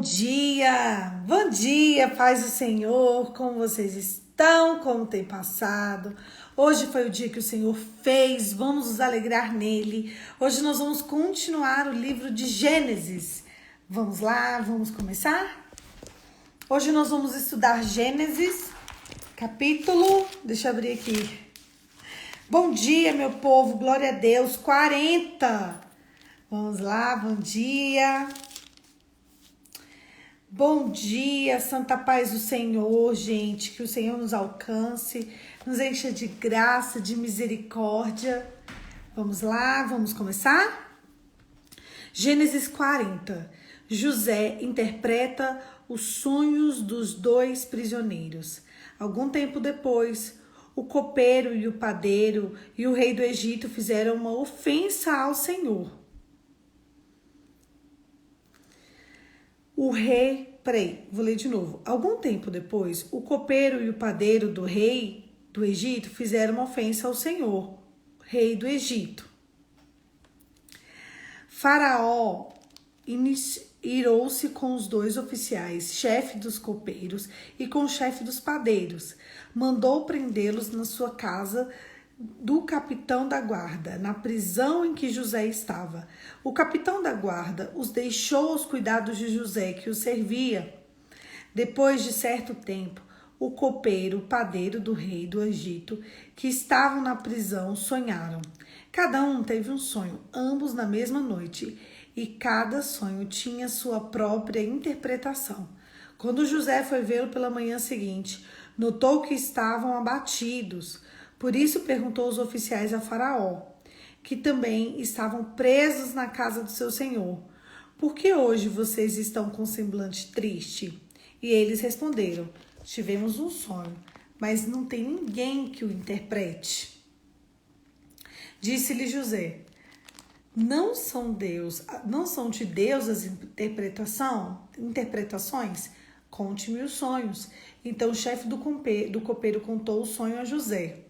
Bom dia, paz do Senhor, como vocês estão, como tem passado? Hoje foi o dia que o Senhor fez, vamos nos alegrar nele. Hoje nós vamos continuar o livro de Gênesis. Vamos lá, vamos começar? Hoje nós vamos estudar Gênesis, capítulo, deixa eu abrir aqui. Bom dia, meu povo, glória a Deus, 40. Vamos lá, bom dia. Bom dia, santa paz do Senhor, gente, que o Senhor nos alcance, nos encha de graça, de misericórdia. Vamos lá, vamos começar? Gênesis 40. José interpreta os sonhos dos dois prisioneiros. Algum tempo depois, o copeiro e o padeiro e o rei do Egito fizeram uma ofensa ao Senhor. Vou ler de novo. Algum tempo depois, o copeiro e o padeiro do rei do Egito fizeram uma ofensa ao Senhor, rei do Egito. Faraó irou-se com os dois oficiais, chefe dos copeiros e com o chefe dos padeiros. Mandou prendê-los na sua casa do capitão da guarda, na prisão em que José estava. O capitão da guarda os deixou aos cuidados de José, que os servia. Depois de certo tempo, o copeiro, o padeiro do rei do Egito, que estavam na prisão, sonharam. Cada um teve um sonho, ambos na mesma noite, e cada sonho tinha sua própria interpretação. Quando José foi vê-lo pela manhã seguinte, notou que estavam abatidos. Por isso perguntou aos oficiais a Faraó, que também estavam presos na casa do seu senhor: por que hoje vocês estão com semblante triste? E eles responderam: tivemos um sonho, mas não tem ninguém que o interprete. Disse-lhe José: não são de Deus as interpretações? Conte-me os sonhos. Então o chefe do copeiro contou o sonho a José.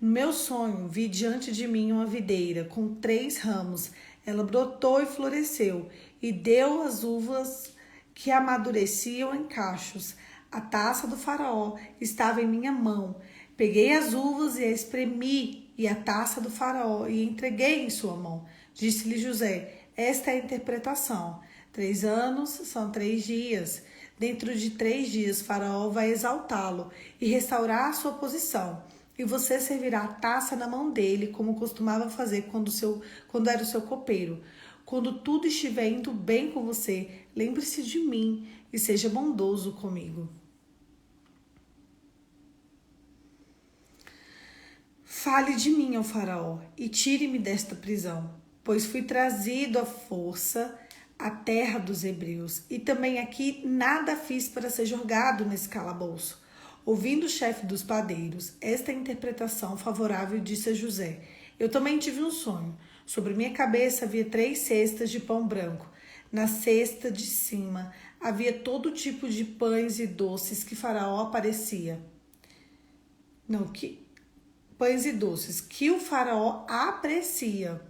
No meu sonho, vi diante de mim uma videira com 3 ramos. Ela brotou e floresceu e deu as uvas que amadureciam em cachos. A taça do faraó estava em minha mão. Peguei as uvas e a espremi, e a taça do faraó, e entreguei em sua mão. Disse-lhe José: esta é a interpretação. 3 anos são 3 dias. Dentro de 3 dias, faraó vai exaltá-lo e restaurar a sua posição. E você servirá a taça na mão dele, como costumava fazer quando era o seu copeiro. Quando tudo estiver indo bem com você, lembre-se de mim e seja bondoso comigo. Fale de mim ao faraó e tire-me desta prisão, pois fui trazido à força à terra dos hebreus, e também aqui nada fiz para ser jogado nesse calabouço. Ouvindo o chefe dos padeiros esta interpretação favorável, disse a José: eu também tive um sonho. Sobre minha cabeça havia 3 cestas de pão branco. Na cesta de cima havia todo tipo de pães e doces que pães e doces que o faraó aprecia.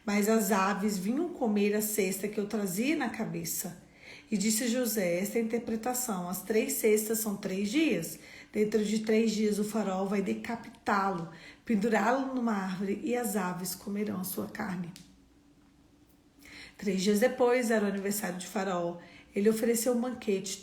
Mas as aves vinham comer a cesta que eu trazia na cabeça. E disse José esta interpretação: as 3 cestas são 3 dias. Dentro de 3 dias o faraó vai decapitá-lo, pendurá-lo numa árvore, e as aves comerão a sua carne. 3 dias depois era o aniversário de faraó. Ele ofereceu um banquete.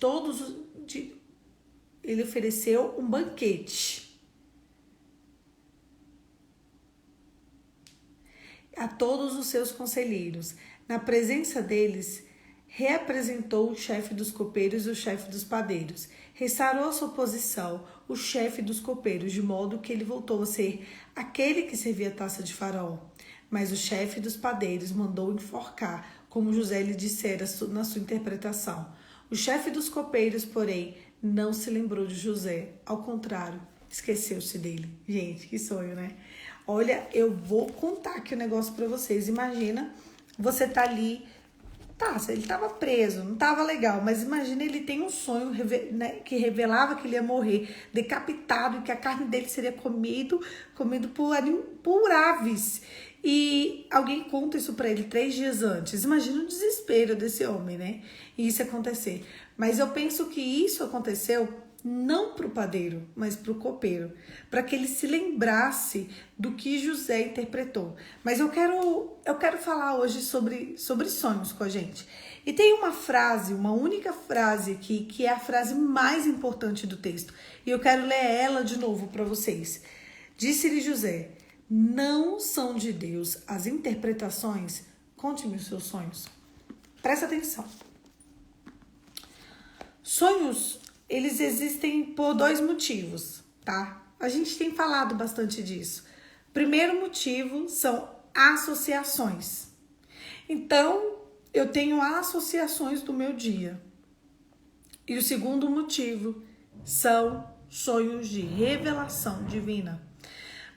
A todos os seus conselheiros. Na presença deles, reapresentou o chefe dos copeiros e o chefe dos padeiros. Restaurou a sua posição o chefe dos copeiros, de modo que ele voltou a ser aquele que servia a taça de faraó. Mas o chefe dos padeiros mandou enforcar, como José lhe dissera na sua interpretação. O chefe dos copeiros, porém, não se lembrou de José. Ao contrário, esqueceu-se dele. Gente, que sonho, né? Olha, eu vou contar aqui um negócio pra vocês. Imagina, você tá ali... Tá, ele estava preso, não estava legal, mas imagina, ele tem um sonho, né, que revelava que ele ia morrer decapitado e que a carne dele seria comido por aves. e alguém conta isso para ele 3 dias antes. Imagina o desespero desse homem, né? E isso acontecer. Mas eu penso que isso aconteceu não para o padeiro, mas para o copeiro, para que ele se lembrasse do que José interpretou. Mas eu quero falar hoje sobre sonhos com a gente. E tem uma frase, uma única frase aqui, que é a frase mais importante do texto. E eu quero ler ela de novo para vocês. Disse-lhe José: não são de Deus as interpretações? Conte-me os seus sonhos. Presta atenção. Sonhos, eles existem por 2 motivos, tá? A gente tem falado bastante disso. Primeiro motivo são associações. Então, eu tenho associações do meu dia. E o segundo motivo são sonhos de revelação divina.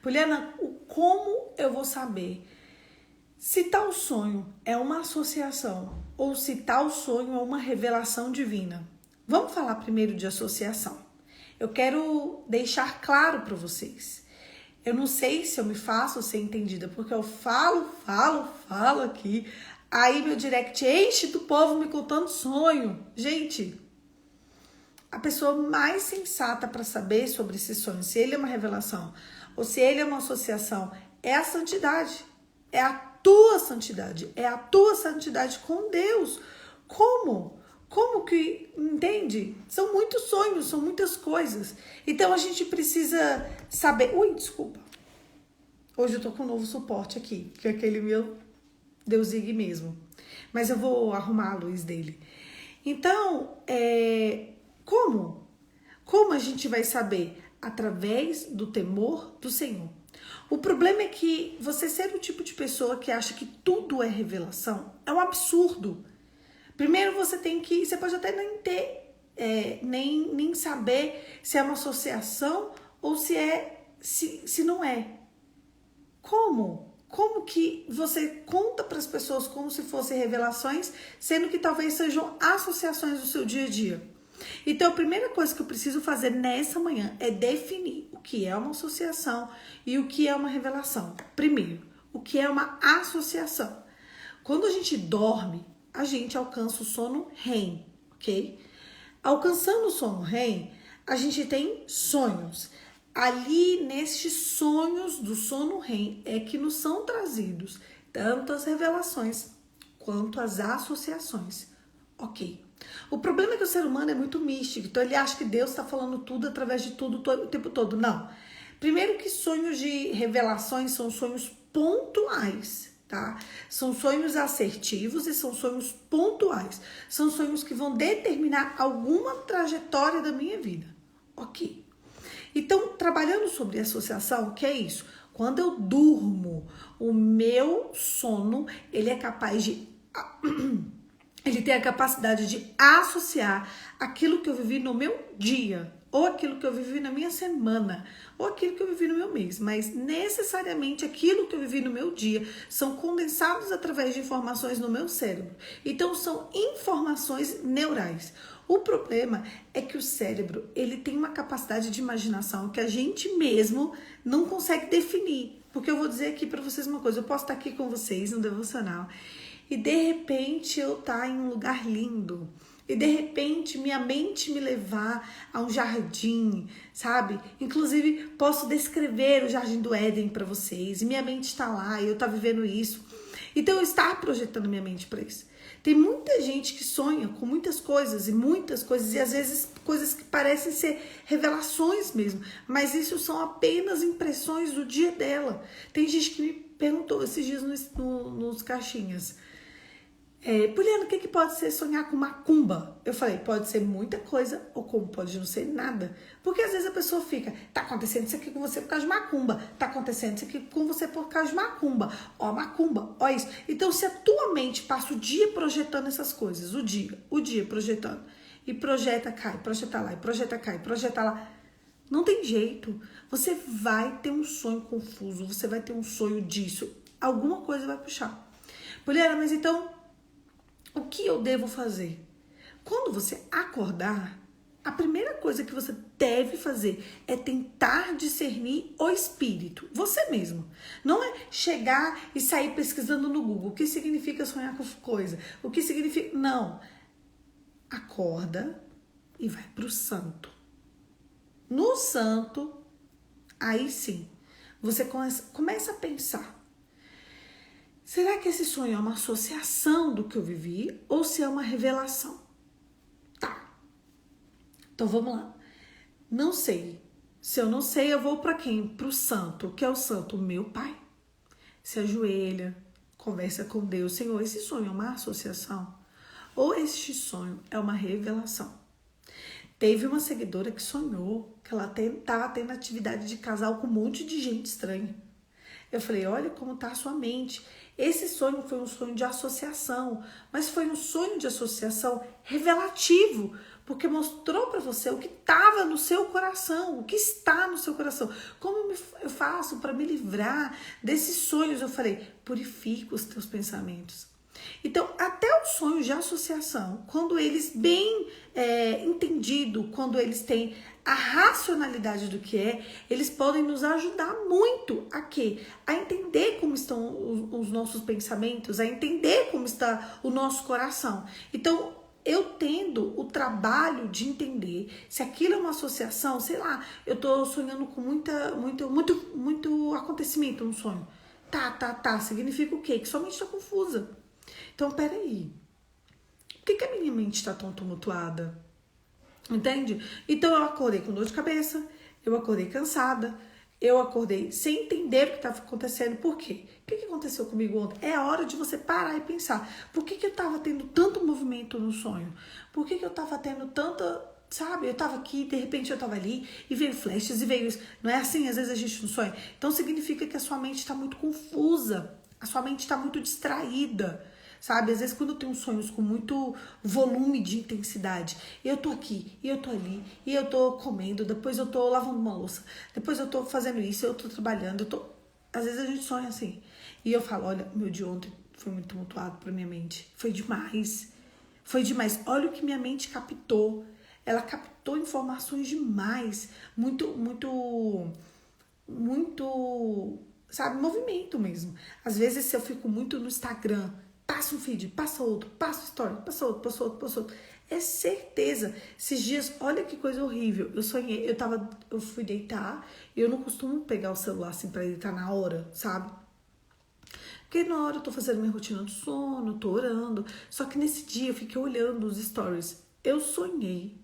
Poliana, como eu vou saber se tal sonho é uma associação ou se tal sonho é uma revelação divina? Vamos falar primeiro de associação. Eu quero deixar claro para vocês. Eu não sei se eu me faço ser entendida, porque eu falo aqui, aí meu direct enche do povo me contando sonho. Gente, a pessoa mais sensata para saber sobre esse sonho, se ele é uma revelação ou se ele é uma associação, é a santidade. É a tua santidade. É a tua santidade com Deus. Como? Como que, entende? São muitos sonhos, são muitas coisas. Então a gente precisa saber. Ui, desculpa. Hoje eu tô com um novo suporte aqui, que é aquele meu Deusig mesmo. Mas eu vou arrumar a luz dele. Então, como? Como a gente vai saber? Através do temor do Senhor. O problema é que você ser o tipo de pessoa que acha que tudo é revelação é um absurdo. Primeiro você pode até nem ter, nem saber se é uma associação ou se não é. Como? Como que você conta para as pessoas como se fossem revelações, sendo que talvez sejam associações do seu dia a dia? Então, a primeira coisa que eu preciso fazer nessa manhã é definir o que é uma associação e o que é uma revelação. Primeiro, o que é uma associação? Quando a gente dorme, a gente alcança o sono REM, ok? Alcançando o sono REM, a gente tem sonhos. Ali, nestes sonhos do sono REM, é que nos são trazidos tanto as revelações quanto as associações, ok? O problema é que o ser humano é muito místico, então ele acha que Deus está falando tudo através de tudo o tempo todo. Não. Primeiro que sonhos de revelações são sonhos pontuais, tá? São sonhos assertivos e são sonhos pontuais. São sonhos que vão determinar alguma trajetória da minha vida, ok? Então, trabalhando sobre associação, o que é isso? Quando eu durmo, o meu sono, ele é capaz de... Ele tem a capacidade de associar aquilo que eu vivi no meu dia, ou aquilo que eu vivi na minha semana, ou aquilo que eu vivi no meu mês. Mas necessariamente aquilo que eu vivi no meu dia são condensados através de informações no meu cérebro. Então são informações neurais. O problema é que o cérebro, ele tem uma capacidade de imaginação que a gente mesmo não consegue definir. Porque eu vou dizer aqui para vocês uma coisa, eu posso estar aqui com vocês no devocional e de repente eu estar em um lugar lindo. E de repente minha mente me levar a um jardim, sabe? Inclusive posso descrever o Jardim do Éden para vocês. E minha mente está lá e eu estou vivendo isso. Então eu estar projetando minha mente para isso. Tem muita gente que sonha com muitas coisas e às vezes coisas que parecem ser revelações mesmo. Mas isso são apenas impressões do dia dela. Tem gente que me perguntou esses dias nos caixinhas. Poliana, o que pode ser sonhar com macumba? Eu falei, pode ser muita coisa ou como pode não ser nada. Porque às vezes a pessoa fica, tá acontecendo isso aqui com você por causa de macumba, tá acontecendo isso aqui com você por causa de macumba, ó isso. Então se a tua mente passa o dia projetando essas coisas, o dia projetando, e projeta, cai, projeta lá, e projeta, cai, projeta lá, não tem jeito. Você vai ter um sonho confuso, você vai ter um sonho disso, alguma coisa vai puxar. Poliana, mas então... o que eu devo fazer? Quando você acordar, A primeira coisa que você deve fazer é tentar discernir o espírito, você mesmo. Não é chegar e sair pesquisando no Google o que significa sonhar com coisa, o que significa... Não. Acorda e vai pro santo. No santo, aí sim, você começa a pensar. Será que esse sonho é uma associação do que eu vivi ou se é uma revelação? Tá. Então vamos lá. Não sei. Se eu não sei, eu vou para quem? Pro santo. O que é o santo? O meu pai. Se ajoelha, conversa com Deus. Senhor, esse sonho é uma associação? Ou este sonho é uma revelação? Teve uma seguidora que sonhou que ela estava tendo atividade de casal com um monte de gente estranha. Eu falei, olha como tá a sua mente. Esse sonho foi um sonho de associação, mas foi um sonho de associação revelativo, porque mostrou para você o que estava no seu coração, o que está no seu coração. Como eu faço para me livrar desses sonhos? Eu falei, purifica os teus pensamentos. Então, até os sonhos de associação, quando eles bem entendido, quando eles têm a racionalidade do que é, eles podem nos ajudar muito a quê? A entender como estão os nossos pensamentos, a entender como está o nosso coração. Então, eu tendo o trabalho de entender se aquilo é uma associação, sei lá, eu tô sonhando com muito acontecimento no sonho. Tá, significa o quê? Que sua mente tá confusa. Então, peraí, por que a minha mente está tão tumultuada? Entende? Então, eu acordei com dor de cabeça, eu acordei cansada, eu acordei sem entender o que estava acontecendo. Por quê? O que aconteceu comigo ontem? É a hora de você parar e pensar. Por que eu estava tendo tanto movimento no sonho? Por que eu estava tendo tanta... Sabe, eu estava aqui, de repente eu estava ali, e veio flashes, e veio isso. Não é assim, às vezes a gente não sonha. Então, significa que a sua mente está muito confusa, a sua mente está muito distraída. Sabe, às vezes quando eu tenho sonhos com muito volume de intensidade, eu tô aqui, e eu tô ali, e eu tô comendo, depois eu tô lavando uma louça, depois eu tô fazendo isso, eu tô trabalhando, às vezes a gente sonha assim. E eu falo, olha, meu dia ontem foi muito tumultuado pra minha mente. Foi demais. Foi demais. Olha o que minha mente captou. Ela captou informações demais. Muito, sabe, movimento mesmo. Às vezes se eu fico muito no Instagram, passa um feed, passa outro, passa story, passa outro. É certeza. Esses dias, olha que coisa horrível. Eu sonhei, eu fui deitar e eu não costumo pegar o celular assim pra deitar na hora, sabe? Porque na hora eu tô fazendo minha rotina do sono, tô orando. Só que nesse dia eu fiquei olhando os stories. Eu sonhei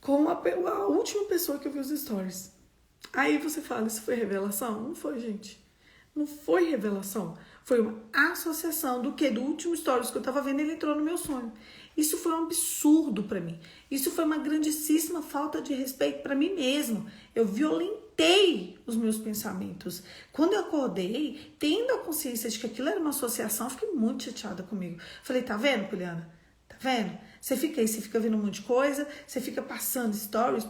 com a última pessoa que eu vi os stories. Aí você fala, isso foi revelação? Não foi, gente. Não foi revelação. Foi uma associação do que? Do último stories que eu tava vendo, ele entrou no meu sonho. Isso foi um absurdo pra mim. Isso foi uma grandíssima falta de respeito pra mim mesmo. Eu violentei os meus pensamentos. Quando eu acordei, tendo a consciência de que aquilo era uma associação, eu fiquei muito chateada comigo. Falei, tá vendo, Poliana? Tá vendo? Você fica aí, você fica vendo um monte de coisa, você fica passando stories,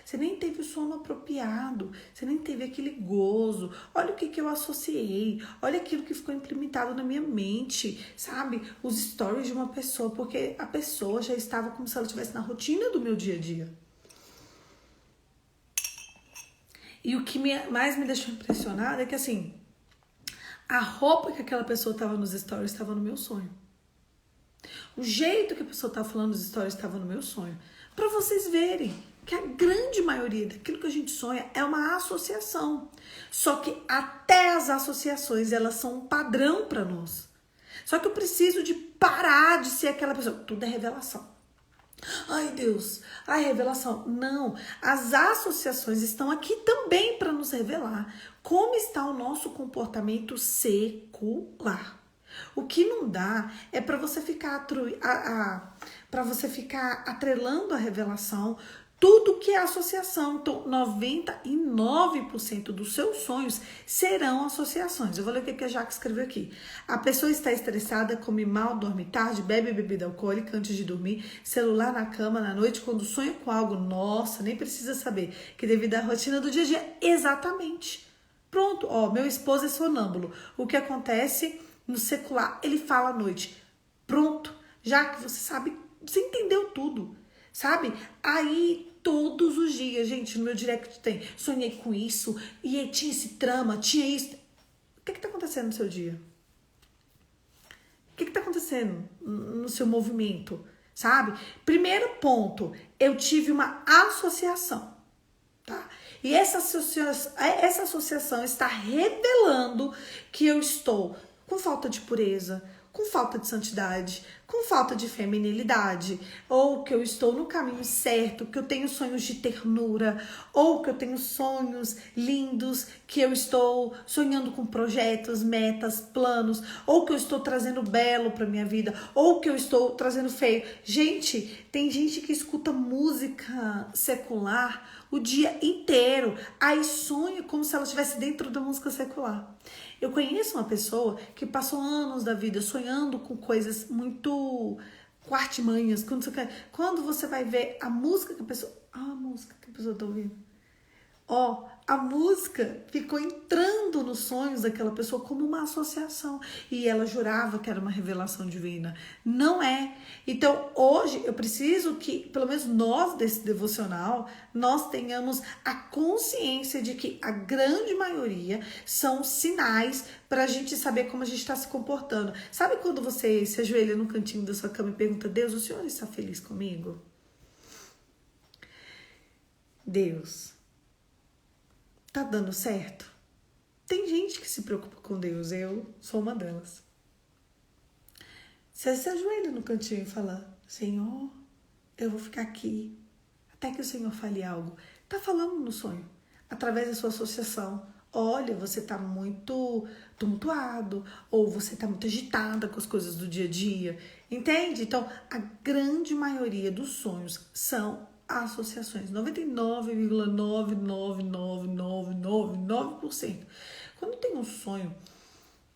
você nem teve o sono apropriado, você nem teve aquele gozo. Olha o que eu associei, olha aquilo que ficou implementado na minha mente, sabe? Os stories de uma pessoa, porque a pessoa já estava como se ela estivesse na rotina do meu dia a dia. E o que mais me deixou impressionada é que, assim, a roupa que aquela pessoa estava nos stories estava no meu sonho. O jeito que a pessoa tá falando das histórias estava no meu sonho. Para vocês verem que a grande maioria daquilo que a gente sonha é uma associação. Só que até as associações, elas são um padrão para nós. Só que eu preciso de parar de ser aquela pessoa. Tudo é revelação. Ai, Deus. Ai, revelação. Não. As associações estão aqui também para nos revelar como está o nosso comportamento secular. O que não dá é para você ficar atrelando a revelação tudo que é associação. Então, 99% dos seus sonhos serão associações. Eu vou ler o que a Jaque escreveu aqui. A pessoa está estressada, come mal, dorme tarde, bebe bebida alcoólica antes de dormir, celular na cama na noite, quando sonha com algo, nossa, nem precisa saber, que devido à rotina do dia a dia. Exatamente. Pronto, ó, meu esposo é sonâmbulo. O que acontece... No secular, ele fala à noite. Pronto, já que você sabe Você entendeu tudo, sabe? Aí, todos os dias, gente, no meu direct tem, sonhei com isso, e tinha esse trama, tinha isso. O que tá acontecendo no seu dia? O que tá acontecendo no seu movimento, sabe? Primeiro ponto, eu tive uma associação, tá? E essa associação está revelando que eu estou com falta de pureza, com falta de santidade, com falta de feminilidade, ou que eu estou no caminho certo, que eu tenho sonhos de ternura, ou que eu tenho sonhos lindos, que eu estou sonhando com projetos, metas, planos, ou que eu estou trazendo belo para minha vida, ou que eu estou trazendo feio. Gente, tem gente que escuta música secular o dia inteiro, aí sonha como se ela estivesse dentro da música secular. Eu conheço uma pessoa que passou anos da vida sonhando com coisas muito artimanhas. Quando você vai ver a música que a pessoa... a música que a pessoa está ouvindo. A música ficou entrando nos sonhos daquela pessoa como uma associação. E ela jurava que era uma revelação divina. Não é. Então, hoje, eu preciso que, pelo menos nós desse devocional, nós tenhamos a consciência de que a grande maioria são sinais para a gente saber como a gente está se comportando. Sabe quando você se ajoelha no cantinho da sua cama e pergunta, Deus, o Senhor está feliz comigo? Deus, tá dando certo? Tem gente que se preocupa com Deus, eu sou uma delas. Você se ajoelha no cantinho e fala, Senhor, eu vou ficar aqui até que o Senhor fale algo. Tá falando no sonho, através da sua associação. Olha, você tá muito tumultuado, ou você tá muito agitada com as coisas do dia a dia. Entende? Então, a grande maioria dos sonhos são associações, 99,99999%. Quando tem um sonho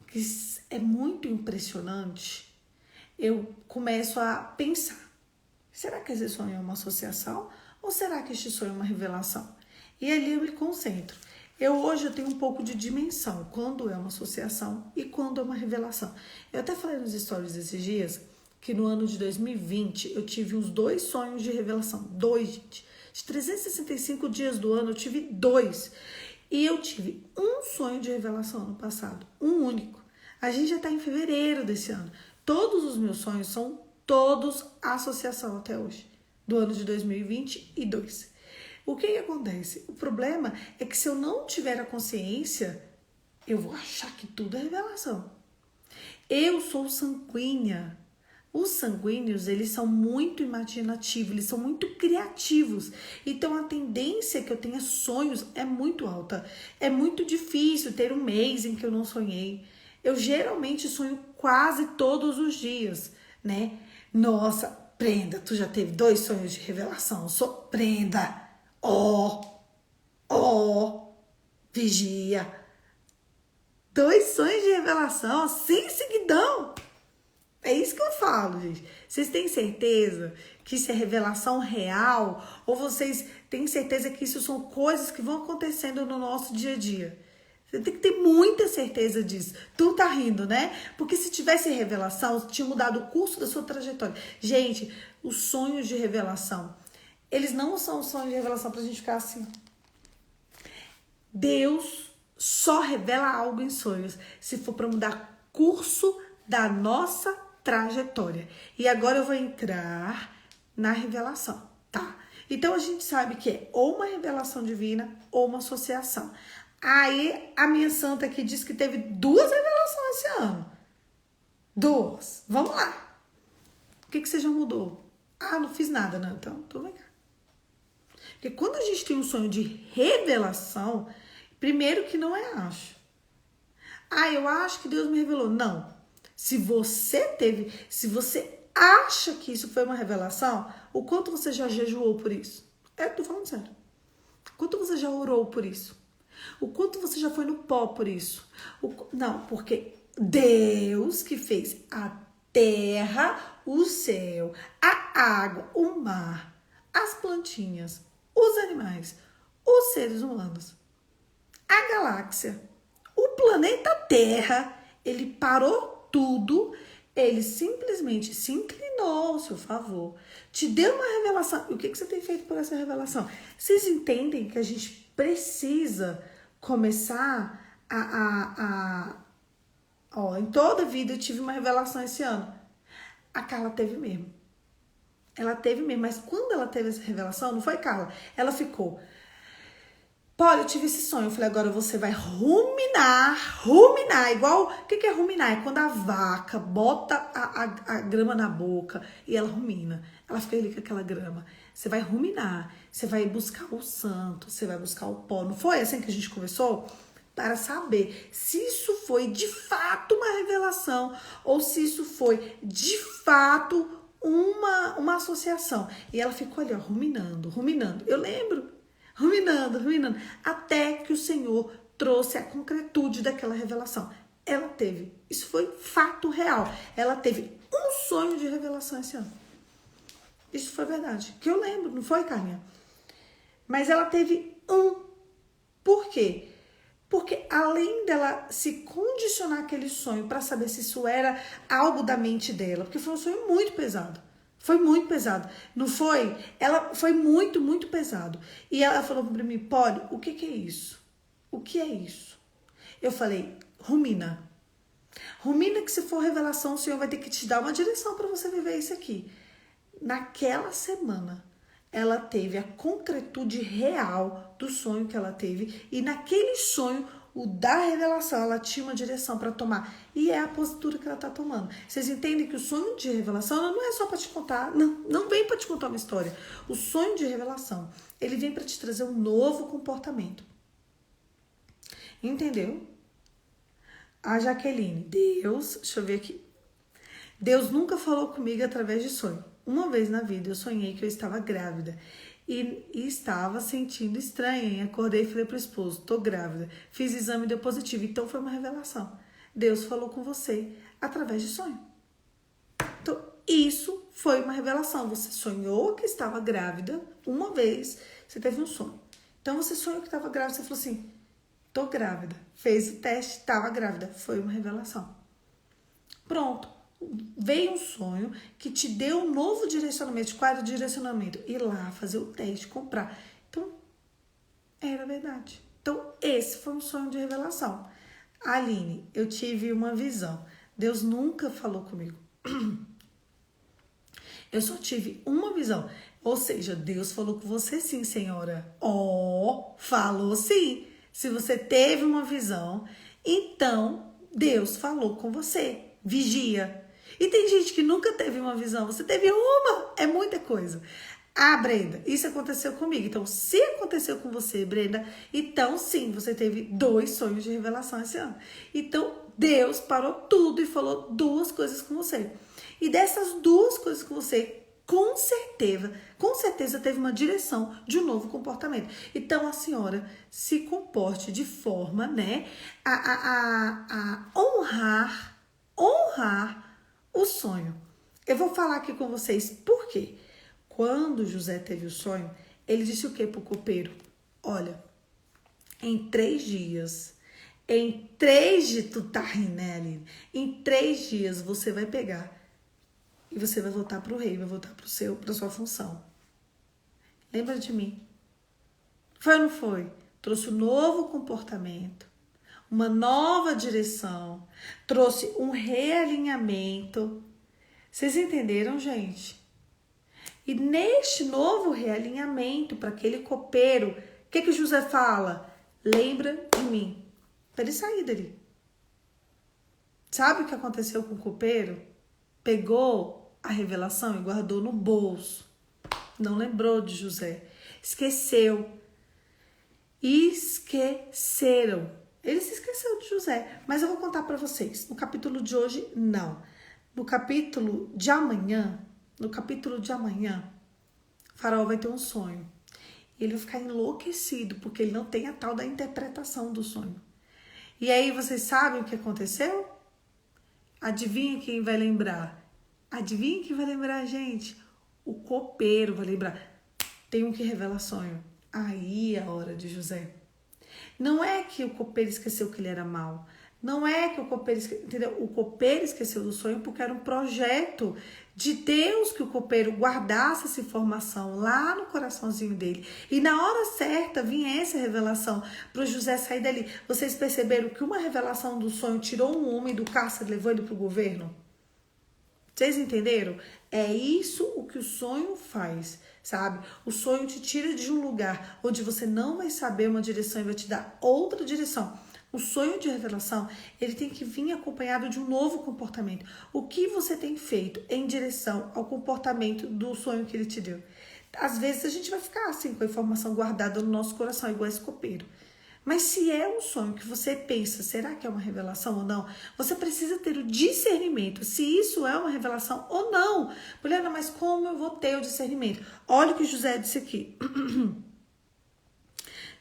que é muito impressionante, eu começo a pensar, será que esse sonho é uma associação ou será que este sonho é uma revelação? E ali eu me concentro. Hoje eu tenho um pouco de dimensão, quando é uma associação e quando é uma revelação. Eu até falei nos stories esses dias que no ano de 2020 eu tive uns 2 sonhos de revelação. 2, gente. De 365 dias do ano eu tive 2. E eu tive um sonho de revelação no passado. Um único. A gente já está em fevereiro desse ano. Todos os meus sonhos são todos associação até hoje. Do ano de 2022. O que acontece? O problema é que se eu não tiver a consciência, eu vou achar que tudo é revelação. Eu sou sanguínea. Os sanguíneos, eles são muito imaginativos, eles são muito criativos. Então, a tendência que eu tenha sonhos é muito alta. É muito difícil ter um mês em que eu não sonhei. Eu geralmente sonho quase todos os dias, né? Nossa, Brenda, tu já teve 2 sonhos de revelação. Eu sou Brenda. Vigia. 2 sonhos de revelação, sem seguidão. É isso que eu falo, gente. Vocês têm certeza que isso é revelação real? Ou vocês têm certeza que isso são coisas que vão acontecendo no nosso dia a dia? Você tem que ter muita certeza disso. Tu tá rindo, né? Porque se tivesse revelação, tinha mudado o curso da sua trajetória. Gente, os sonhos de revelação, eles não são sonhos de revelação pra gente ficar assim. Deus só revela algo em sonhos se for para mudar curso da nossa trajetória. E agora eu vou entrar na revelação, tá? Então a gente sabe que é ou uma revelação divina ou uma associação. Aí a minha santa aqui diz que teve 2 revelações esse ano. 2. Vamos lá. O que você já mudou? Ah, não fiz nada, não. Então, tudo bem. Porque quando a gente tem um sonho de revelação, primeiro que não é acho. Ah, eu acho que Deus me revelou. Não. Se você acha que isso foi uma revelação, o quanto você já jejuou por isso? Tô falando sério. O quanto você já orou por isso? O quanto você já foi no pó por isso? Não, porque Deus que fez a terra, o céu, a água, o mar, as plantinhas, os animais, os seres humanos, a galáxia, o planeta Terra, ele parou tudo, ele simplesmente se inclinou terminou o seu favor, te deu uma revelação. E o que você tem feito por essa revelação? Vocês entendem que a gente precisa começar em toda a vida eu tive uma revelação esse ano. A Carla teve mesmo. Ela teve mesmo, mas quando ela teve essa revelação, não foi, Carla? Ela ficou... Paulo, eu tive esse sonho. Eu falei, agora você vai ruminar, igual, o que é ruminar? É quando a vaca bota a grama na boca e ela rumina. Ela fica ali com aquela grama. Você vai ruminar, você vai buscar o santo, você vai buscar o pó. Não foi assim que a gente conversou? Para saber se isso foi de fato uma revelação ou se isso foi de fato uma associação. E ela ficou ali, ó, ruminando. Eu lembro. Ruminando, até que o Senhor trouxe a concretude daquela revelação. Ela teve, isso foi fato real, ela teve um sonho de revelação esse ano. Isso foi verdade, que eu lembro, não foi, Carminha? Mas ela teve um. Por quê? Porque além dela se condicionar aquele sonho para saber se isso era algo da mente dela, porque foi um sonho muito pesado. Foi muito pesado, não foi? Ela foi muito, muito pesado. E ela falou para mim, Polly, o que é isso? O que é isso? Eu falei, rumina. Rumina que se for revelação, o Senhor vai ter que te dar uma direção para você viver isso aqui. Naquela semana, ela teve a concretude real do sonho que ela teve. E naquele sonho, o da revelação, ela tinha uma direção para tomar. E é a postura que ela está tomando. Vocês entendem que o sonho de revelação não é só para te contar, não vem para te contar uma história. O sonho de revelação, ele vem para te trazer um novo comportamento. Entendeu? A Jaqueline, deixa eu ver aqui. Deus nunca falou comigo através de sonho. Uma vez na vida eu sonhei que eu estava grávida. E estava sentindo estranha. E acordei e falei pro esposo, tô grávida. Fiz exame e deu positivo. Então foi uma revelação. Deus falou com você através de sonho. Então isso foi uma revelação. Você sonhou que estava grávida uma vez. Você teve um sonho. Então você sonhou que estava grávida. Você falou assim, tô grávida. Fez o teste, estava grávida. Foi uma revelação. Pronto. Veio um sonho que te deu um novo direcionamento. Qual era o direcionamento? Ir lá, fazer o teste, comprar. Então, era verdade. Então, esse foi um sonho de revelação. Aline, eu tive uma visão. Deus nunca falou comigo. Eu só tive uma visão. Ou seja, Deus falou com você sim, senhora. Falou sim. Se você teve uma visão, então Deus falou com você. Vigia. E tem gente que nunca teve uma visão. Você teve uma. É muita coisa. Ah, Brenda, isso aconteceu comigo. Então, se aconteceu com você, Brenda, então sim, você teve 2 sonhos de revelação esse ano. Então, Deus parou tudo e falou 2 coisas com você. E dessas 2 coisas com você, com certeza teve uma direção de um novo comportamento. Então, a senhora se comporte de forma, né, a honrar o sonho. Eu vou falar aqui com vocês por quê. Quando José teve o sonho, ele disse o quê pro copeiro? Olha, em 3 dias, tu tá rindo, né, Aline? Em 3 dias você vai pegar e você vai voltar pro rei, vai voltar pra sua função. Lembra de mim? Foi ou não foi? Trouxe um novo comportamento, uma nova direção, trouxe um realinhamento. Vocês entenderam, gente? E neste novo realinhamento para aquele copeiro, o que José fala? Lembra de mim. Para ele sair dali. Sabe o que aconteceu com o copeiro? Pegou a revelação e guardou no bolso. Não lembrou de José. Esqueceram. Ele se esqueceu de José. Mas eu vou contar para vocês. No capítulo de hoje, não. No capítulo de amanhã, Faraó vai ter um sonho. Ele vai ficar enlouquecido, porque ele não tem a tal da interpretação do sonho. E aí, vocês sabem o que aconteceu? Adivinha quem vai lembrar? Adivinha quem vai lembrar, gente? O copeiro vai lembrar. Tem um que revela sonho. Aí é a hora de José. Não é que o copeiro esqueceu que ele era mau. Não é que o copeiro, entendeu? O copeiro esqueceu do sonho porque era um projeto de Deus que o copeiro guardasse essa informação lá no coraçãozinho dele. E na hora certa vinha essa revelação para o José sair dali. Vocês perceberam que uma revelação do sonho tirou um homem do cárcere e levou ele para o governo? Vocês entenderam? É isso o que o sonho faz, sabe? O sonho te tira de um lugar onde você não vai saber uma direção e vai te dar outra direção. O sonho de revelação, ele tem que vir acompanhado de um novo comportamento. O que você tem feito em direção ao comportamento do sonho que ele te deu? Às vezes a gente vai ficar assim com a informação guardada no nosso coração, igual esse copeiro. Mas se é um sonho que você pensa, será que é uma revelação ou não? Você precisa ter o discernimento, se isso é uma revelação ou não. Juliana, mas como eu vou ter o discernimento? Olha o que José disse aqui.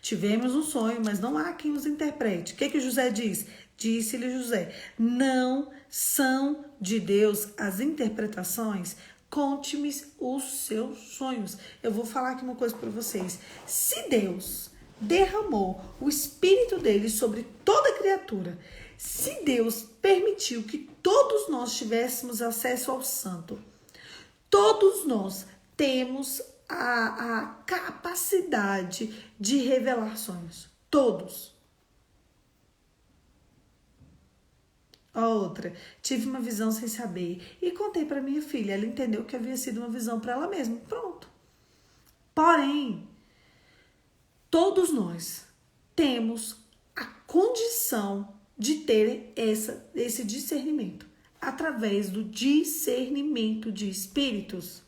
Tivemos um sonho, mas não há quem os interprete. O que José diz? Disse-lhe José, não são de Deus as interpretações? Conte-me os seus sonhos. Eu vou falar aqui uma coisa para vocês. Se Deus derramou o Espírito dele sobre toda criatura, se Deus permitiu que todos nós tivéssemos acesso ao Santo, todos nós temos a capacidade de revelar sonhos. Todos. A outra, tive uma visão sem saber e contei para minha filha. Ela entendeu que havia sido uma visão para ela mesma. Pronto. Porém, todos nós temos a condição de ter esse discernimento através do discernimento de espíritos.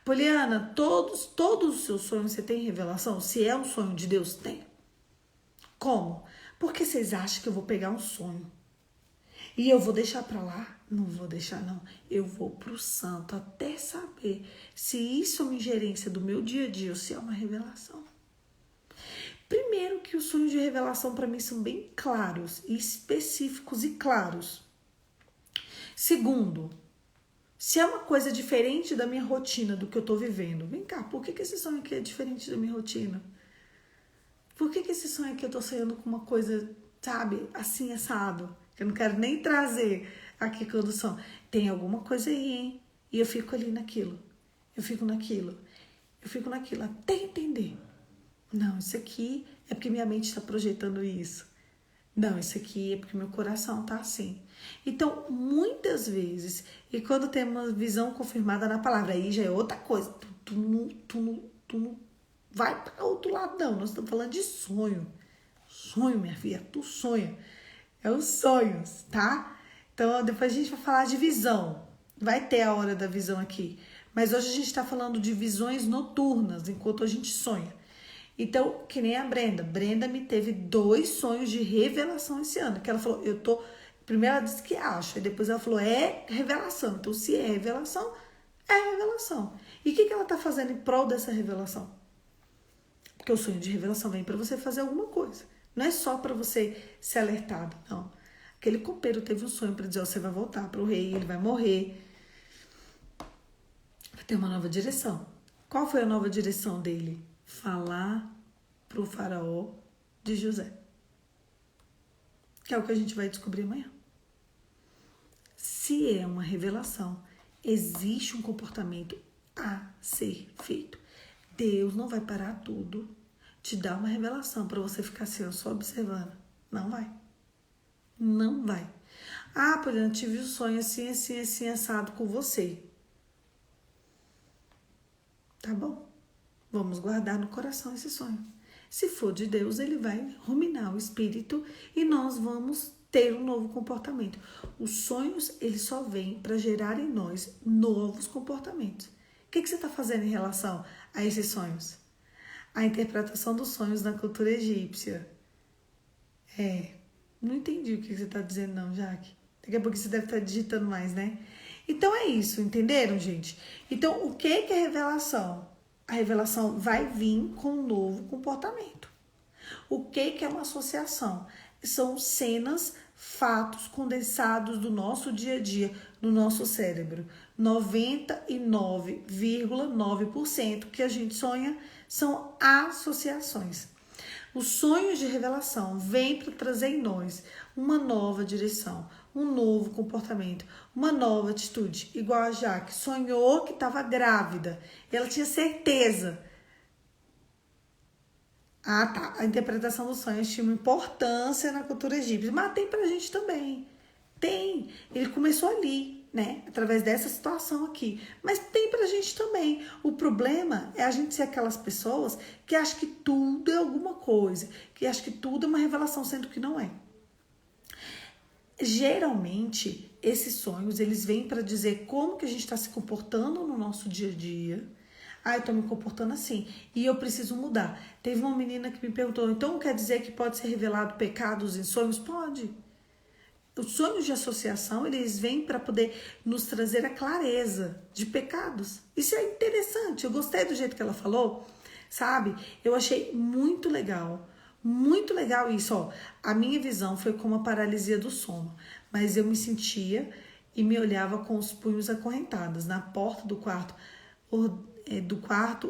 Poliana, todos os seus sonhos você tem revelação? Se é um sonho de Deus, tem. Como? Porque vocês acham que eu vou pegar um sonho e eu vou deixar pra lá? Não vou deixar, não. Eu vou pro santo até saber se isso é uma ingerência do meu dia a dia ou se é uma revelação. Primeiro que os sonhos de revelação para mim são bem claros, específicos e claros. Segundo, se é uma coisa diferente da minha rotina, do que eu tô vivendo, vem cá, por que esse sonho aqui é diferente da minha rotina? Por que esse sonho aqui eu tô sonhando com uma coisa, sabe, assim, assado? Que eu não quero nem trazer aqui quando sonho. Tem alguma coisa aí, hein? E eu fico ali naquilo. Eu fico naquilo, até entender. Não, isso aqui é porque minha mente está projetando isso. Não, isso aqui é porque meu coração tá assim. Então, muitas vezes, e quando tem uma visão confirmada na palavra, aí já é outra coisa. Tu não vai para outro lado, não. Nós estamos falando de sonho. Sonho, minha filha, tu sonha. É os sonhos, tá? Então, depois a gente vai falar de visão. Vai ter a hora da visão aqui. Mas hoje a gente está falando de visões noturnas, enquanto a gente sonha. Então, que nem a Brenda. Brenda me teve 2 sonhos de revelação esse ano. Que ela falou, primeiro ela disse que acha. E depois ela falou, é revelação. Então, se é revelação, é revelação. E o que ela tá fazendo em prol dessa revelação? Porque o sonho de revelação vem para você fazer alguma coisa. Não é só para você ser alertado, não. Aquele copeiro teve um sonho para dizer, você vai voltar para o rei, ele vai morrer. Vai ter uma nova direção. Qual foi a nova direção dele? Falar para o faraó de José. Que é o que a gente vai descobrir amanhã. Se é uma revelação, existe um comportamento a ser feito. Deus não vai parar tudo, te dar uma revelação para você ficar assim, só observando. Não vai. Não vai. Ah, por exemplo, eu tive um sonho assim, assado com você. Tá bom. Vamos guardar no coração esse sonho. Se for de Deus, ele vai ruminar o espírito e nós vamos ter um novo comportamento. Os sonhos, eles só vêm para gerar em nós novos comportamentos. O que você está fazendo em relação a esses sonhos? A interpretação dos sonhos na cultura egípcia. Não entendi o que você está dizendo não, Jaque. Daqui a pouco você deve estar digitando mais, né? Então é isso, entenderam, gente? Então, o que é revelação? A revelação vai vir com um novo comportamento. O que é uma associação? São cenas, fatos condensados do nosso dia a dia, no nosso cérebro. 99,9% que a gente sonha são associações. Os sonhos de revelação vêm para trazer em nós uma nova direção, um novo comportamento, uma nova atitude. Igual a Jaque sonhou que estava grávida. Ela tinha certeza. Ah, tá. A interpretação dos sonhos tinha uma importância na cultura egípcia, mas tem pra gente também. Tem. Ele começou ali, né? Através dessa situação aqui. Mas tem pra gente também. O problema é a gente ser aquelas pessoas que acham que tudo é alguma coisa, que acham que tudo é uma revelação, sendo que não é. Geralmente, esses sonhos, eles vêm para dizer como que a gente está se comportando no nosso dia a dia. Ah, eu tô me comportando assim e eu preciso mudar. Teve uma menina que me perguntou, então quer dizer que pode ser revelado pecados em sonhos? Pode. Os sonhos de associação, eles vêm para poder nos trazer a clareza de pecados. Isso é interessante, eu gostei do jeito que ela falou, sabe? Eu achei muito legal isso, ó. A minha visão foi como a paralisia do sono, mas eu me sentia e me olhava com os punhos acorrentados na porta do quarto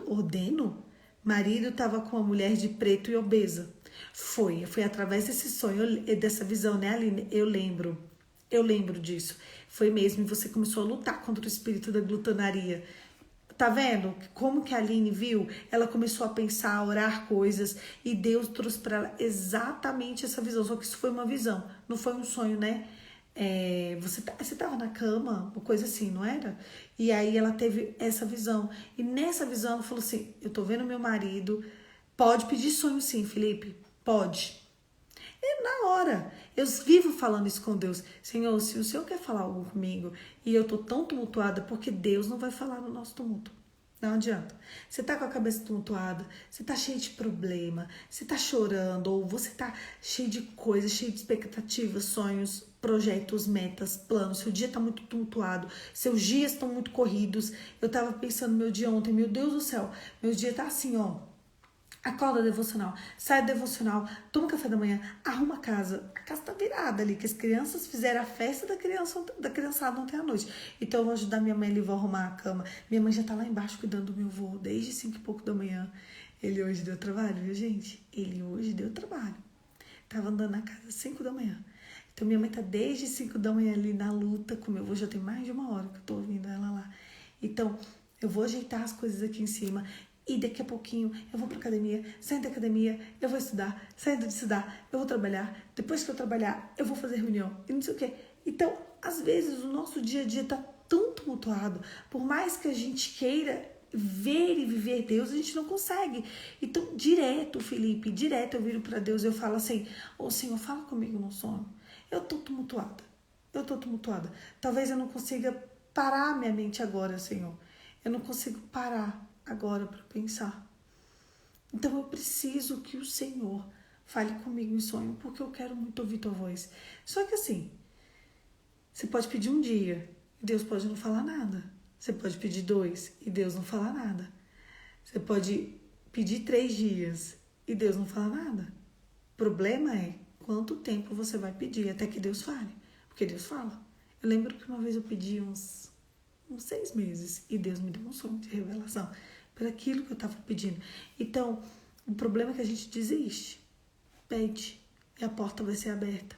ordeno. Marido estava com uma mulher de preto e obesa. Foi através desse sonho, dessa visão, né, Aline? Eu lembro disso. Foi mesmo, e você começou a lutar contra o espírito da glutonaria. Tá vendo como que a Aline viu? Ela começou a pensar, a orar coisas e Deus trouxe para ela exatamente essa visão. Só que isso foi uma visão, não foi um sonho, né? Você tava na cama, uma coisa assim, não era? E aí ela teve essa visão. E nessa visão ela falou assim, eu tô vendo meu marido, pode pedir sonho sim, Felipe, pode. E na hora, eu vivo falando isso com Deus. Senhor, se o Senhor quer falar algo comigo e eu tô tão tumultuada, porque Deus não vai falar no nosso tumulto. Não adianta. Você tá com a cabeça tumultuada, você tá cheio de problema, você tá chorando, ou você tá cheio de coisas, cheio de expectativas, sonhos, projetos, metas, planos. Seu dia tá muito tumultuado, seus dias estão muito corridos. Eu tava pensando no meu dia ontem, meu Deus do céu, meu dia tá assim, ó. Acorda devocional, sai devocional, toma café da manhã, arruma a casa tá virada ali, que as crianças fizeram a festa da criançada ontem à noite. Então eu vou ajudar minha mãe ali, vou arrumar a cama. Minha mãe já tá lá embaixo cuidando do meu vô desde 5 e pouco da manhã. Ele hoje deu trabalho, viu, gente? Ele hoje deu trabalho. Tava andando na casa às 5 da manhã. Então minha mãe tá desde 5 da manhã ali na luta com meu vô, já tem mais de uma hora que eu tô ouvindo ela lá. Então eu vou ajeitar as coisas aqui em cima. E daqui a pouquinho eu vou pra academia, saindo da academia, eu vou estudar, saindo de estudar, eu vou trabalhar, depois que eu trabalhar, eu vou fazer reunião, e não sei o quê. Então, às vezes, o nosso dia a dia tá tão tumultuado, por mais que a gente queira ver e viver Deus, a gente não consegue. Então, Felipe, direto eu viro pra Deus e eu falo assim, ô Senhor, fala comigo no sono. Eu tô tumultuada. Talvez eu não consiga parar minha mente agora, Senhor. Eu não consigo parar agora para pensar. Então eu preciso que o Senhor fale comigo em sonho, porque eu quero muito ouvir tua voz. Só que assim, você pode pedir um dia e Deus pode não falar nada. Você pode pedir 2 e Deus não falar nada. Você pode pedir 3 dias e Deus não falar nada. O problema é quanto tempo você vai pedir até que Deus fale. Porque Deus fala. Eu lembro que uma vez eu pedi uns 6 meses e Deus me deu um sonho de revelação para aquilo que eu estava pedindo. Então, o problema é que a gente desiste, pede e a porta vai ser aberta.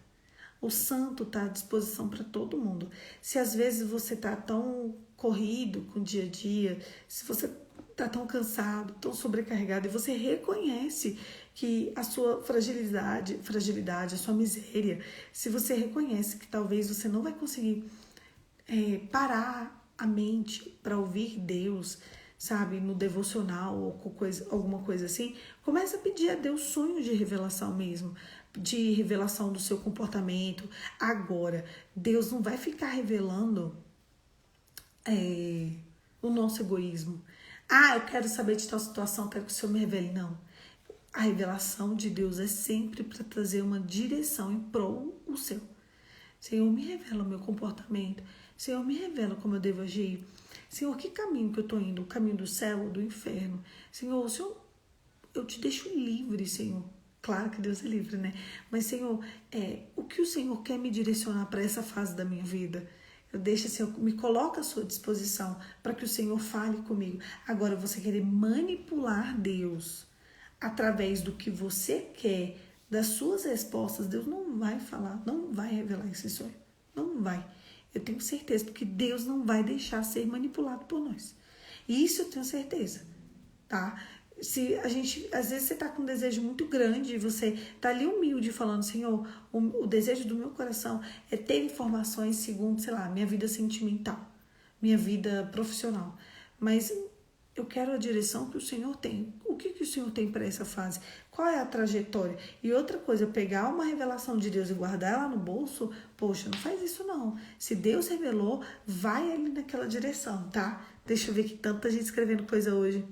O santo está à disposição para todo mundo. Se às vezes você está tão corrido com o dia a dia, se você está tão cansado, tão sobrecarregado, e você reconhece que a sua fragilidade, a sua miséria, se você reconhece que talvez você não vai conseguir parar a mente para ouvir Deus, sabe, no devocional ou alguma coisa assim, começa a pedir a Deus sonhos de revelação mesmo, de revelação do seu comportamento. Agora, Deus não vai ficar revelando o nosso egoísmo. Ah, eu quero saber de tal situação, quero que o Senhor me revele. Não. A revelação de Deus é sempre para trazer uma direção em prol do seu. Senhor, me revela o meu comportamento. Senhor, me revela como eu devo agir. Senhor, que caminho que eu estou indo? O caminho do céu ou do inferno? Senhor, eu te deixo livre, Senhor. Claro que Deus é livre, né? Mas, Senhor, o que o Senhor quer me direcionar para essa fase da minha vida? Eu deixo, Senhor, me coloca à sua disposição para que o Senhor fale comigo. Agora, você querer manipular Deus através do que você quer, das suas respostas, Deus não vai falar, não vai revelar esse sonho. Não vai. Eu tenho certeza, porque Deus não vai deixar ser manipulado por nós. E isso eu tenho certeza, tá? Se a gente, às vezes você tá com um desejo muito grande e você tá ali humilde falando, Senhor, o desejo do meu coração é ter informações segundo, sei lá, minha vida sentimental, minha vida profissional. Mas eu quero a direção que o Senhor tem. O que o Senhor tem para essa fase? Qual é a trajetória? E outra coisa, pegar uma revelação de Deus e guardar ela no bolso, poxa, não faz isso não. Se Deus revelou, vai ali naquela direção, tá? Deixa eu ver que tanta gente escrevendo coisa hoje.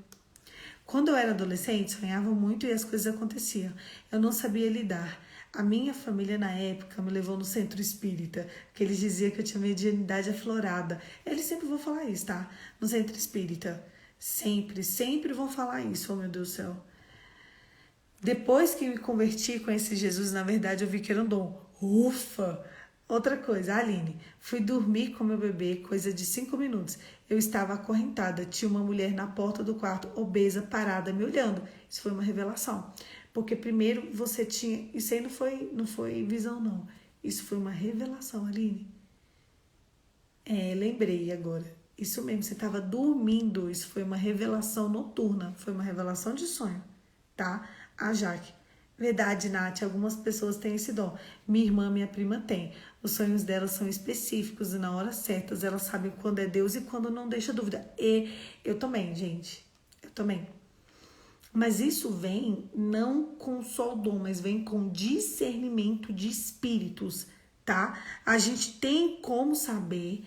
Quando eu era adolescente, sonhava muito e as coisas aconteciam. Eu não sabia lidar. A minha família, na época, me levou no centro espírita, que eles diziam que eu tinha mediunidade aflorada. Eles sempre vão falar isso, tá? No centro espírita. Sempre vão falar isso, oh meu Deus do céu. Depois que me converti com esse Jesus, na verdade, eu vi que era um dom. Ufa! Outra coisa, Aline, fui dormir com meu bebê, coisa de 5 minutos. Eu estava acorrentada, tinha uma mulher na porta do quarto, obesa, parada, me olhando. Isso foi uma revelação. Porque primeiro você tinha... Isso aí não foi visão, não. Isso foi uma revelação, Aline. Lembrei agora. Isso mesmo, você estava dormindo. Isso foi uma revelação noturna. Foi uma revelação de sonho, tá? A Jaque. Verdade, Nath, algumas pessoas têm esse dom. Minha irmã, minha prima tem. Os sonhos delas são específicos e na hora certa elas sabem quando é Deus e quando não, deixa dúvida. E eu também, gente. Eu também. Mas isso vem não com só o dom, mas vem com discernimento de espíritos, tá? A gente tem como saber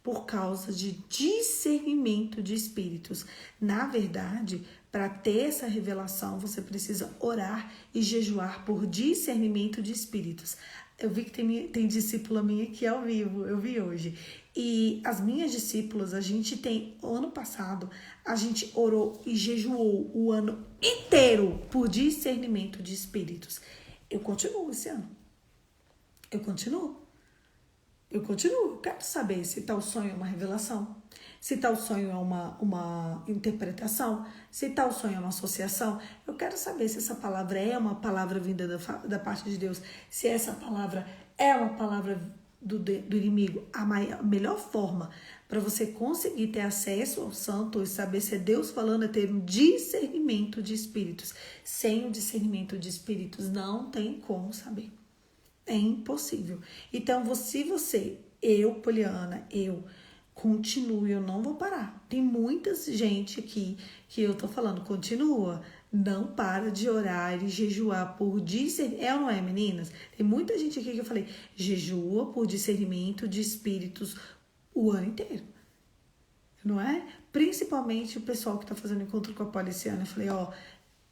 por causa de discernimento de espíritos. Na verdade, para ter essa revelação, você precisa orar e jejuar por discernimento de espíritos. Eu vi que tem discípula minha aqui ao vivo, eu vi hoje. E as minhas discípulas, ano passado, a gente orou e jejuou o ano inteiro por discernimento de espíritos. Eu continuo esse ano. Eu continuo. Quero saber se tal sonho é uma revelação, se tal sonho é uma interpretação, se tal sonho é uma associação. Eu quero saber se essa palavra é uma palavra vinda da parte de Deus, se essa palavra é uma palavra do inimigo. A melhor forma para você conseguir ter acesso ao santo e saber se é Deus falando é ter um discernimento de espíritos. Sem o discernimento de espíritos não tem como saber. É impossível. Então, Poliana, eu continuo, eu não vou parar. Tem muita gente aqui que eu tô falando, continua. Não para de orar e jejuar por discernimento. É ou não é, meninas? Tem muita gente aqui que eu falei, jejua por discernimento de espíritos o ano inteiro. Não é? Principalmente o pessoal que tá fazendo encontro com a Policiana. Eu falei,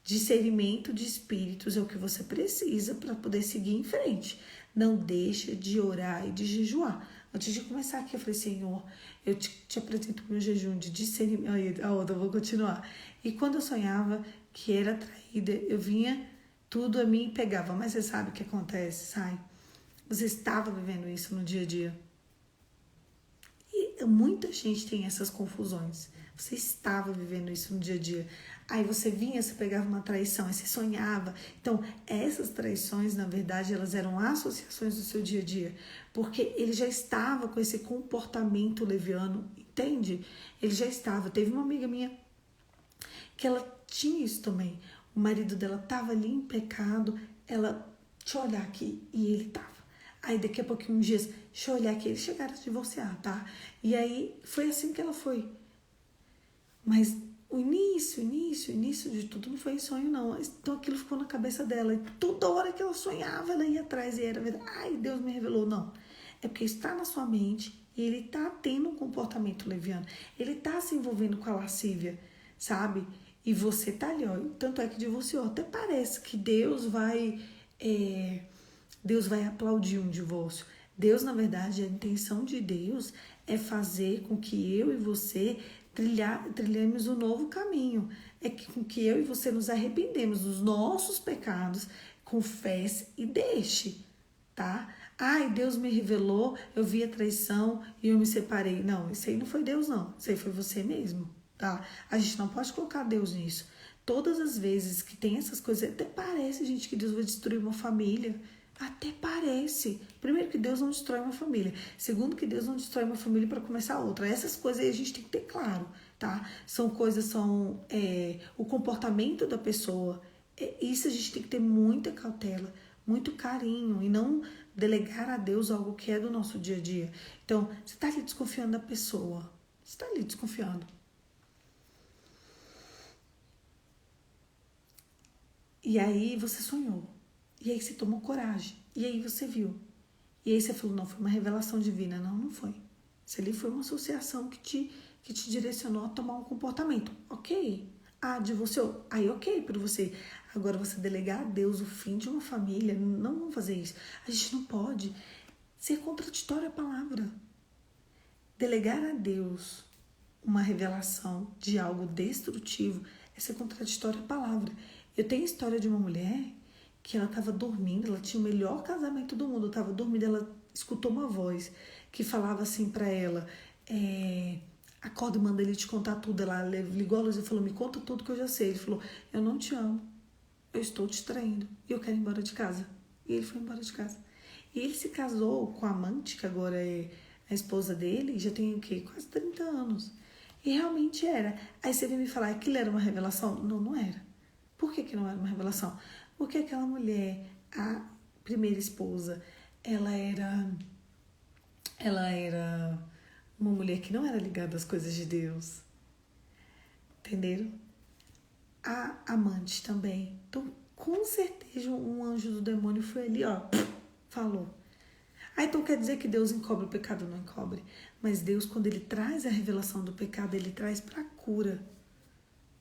discernimento de espíritos é o que você precisa para poder seguir em frente. Não deixa de orar e de jejuar. Antes de começar aqui, eu falei, Senhor, eu te apresento o meu jejum de discernimento. Eu vou continuar. E quando eu sonhava que era traída, eu vinha, tudo a mim pegava. Mas você sabe o que acontece, sai? Você estava vivendo isso no dia a dia. E muita gente tem essas confusões. Você estava vivendo isso no dia a dia. Aí você vinha, você pegava uma traição, aí você sonhava. Então, essas traições, na verdade, elas eram associações do seu dia a dia. Porque ele já estava com esse comportamento leviano, entende? Ele já estava. Teve uma amiga minha que ela tinha isso também. O marido dela estava ali em pecado, ela, deixa eu olhar aqui, e ele estava. Aí daqui a pouquinho, uns dias, deixa eu olhar aqui, eles chegaram a se divorciar, tá? E aí, foi assim que ela foi. Mas o início de tudo não foi em sonho, não. Então aquilo ficou na cabeça dela. E toda hora que ela sonhava, ela ia atrás e era verdade. Ai, Deus me revelou. Não. É porque está na sua mente e ele está tendo um comportamento leviano. Ele está se envolvendo com a lascívia, sabe? E você tá ali, ó. Tanto é que divorciou. Até parece que Deus vai aplaudir um divórcio. Deus, na verdade, a intenção de Deus é fazer com que eu e você trilhemos um novo caminho. É com que eu e você nos arrependemos dos nossos pecados, confesse e deixe, tá? Ai, Deus me revelou, eu vi a traição e eu me separei. Não, isso aí não foi Deus, não. Isso aí foi você mesmo, tá? A gente não pode colocar Deus nisso. Todas as vezes que tem essas coisas, até parece, gente, que Deus vai destruir uma família. Até parece. Primeiro, que Deus não destrói uma família. Segundo, que Deus não destrói uma família para começar outra. Essas coisas aí a gente tem que ter claro, tá? São coisas, o comportamento da pessoa. Isso a gente tem que ter muita cautela, muito carinho e não delegar a Deus algo que é do nosso dia a dia. Então, você está ali desconfiando da pessoa. Você está ali desconfiando. E aí você sonhou. E aí você tomou coragem. E aí você viu. E aí você falou, não, foi uma revelação divina. Não, não foi. Isso ali foi uma associação que te direcionou a tomar um comportamento. Ok. Ah, divorciou. Aí ok para você. Agora você delegar a Deus o fim de uma família. Não vamos fazer isso. A gente não pode ser contraditório a palavra. Delegar a Deus uma revelação de algo destrutivo é ser contraditório a palavra. Eu tenho a história de uma mulher que ela estava dormindo, ela tinha o melhor casamento do mundo, estava dormindo, ela escutou uma voz que falava assim para ela, acorda e manda ele te contar tudo. Ela ligou a luz e falou, me conta tudo que eu já sei. Ele falou, eu não te amo, eu estou te traindo e eu quero ir embora de casa. E ele foi embora de casa. E ele se casou com a amante, que agora é a esposa dele, já tem o quê? Quase 30 anos. E realmente era. Aí você vem me falar, aquilo era uma revelação? Não, não era. Por que não era uma revelação? Porque aquela mulher, a primeira esposa, ela era uma mulher que não era ligada às coisas de Deus. Entenderam? A amante também. Então, com certeza, um anjo do demônio foi ali, ó, falou. Ah, então quer dizer que Deus encobre o pecado? Não encobre. Mas Deus, quando ele traz a revelação do pecado, ele traz para cura.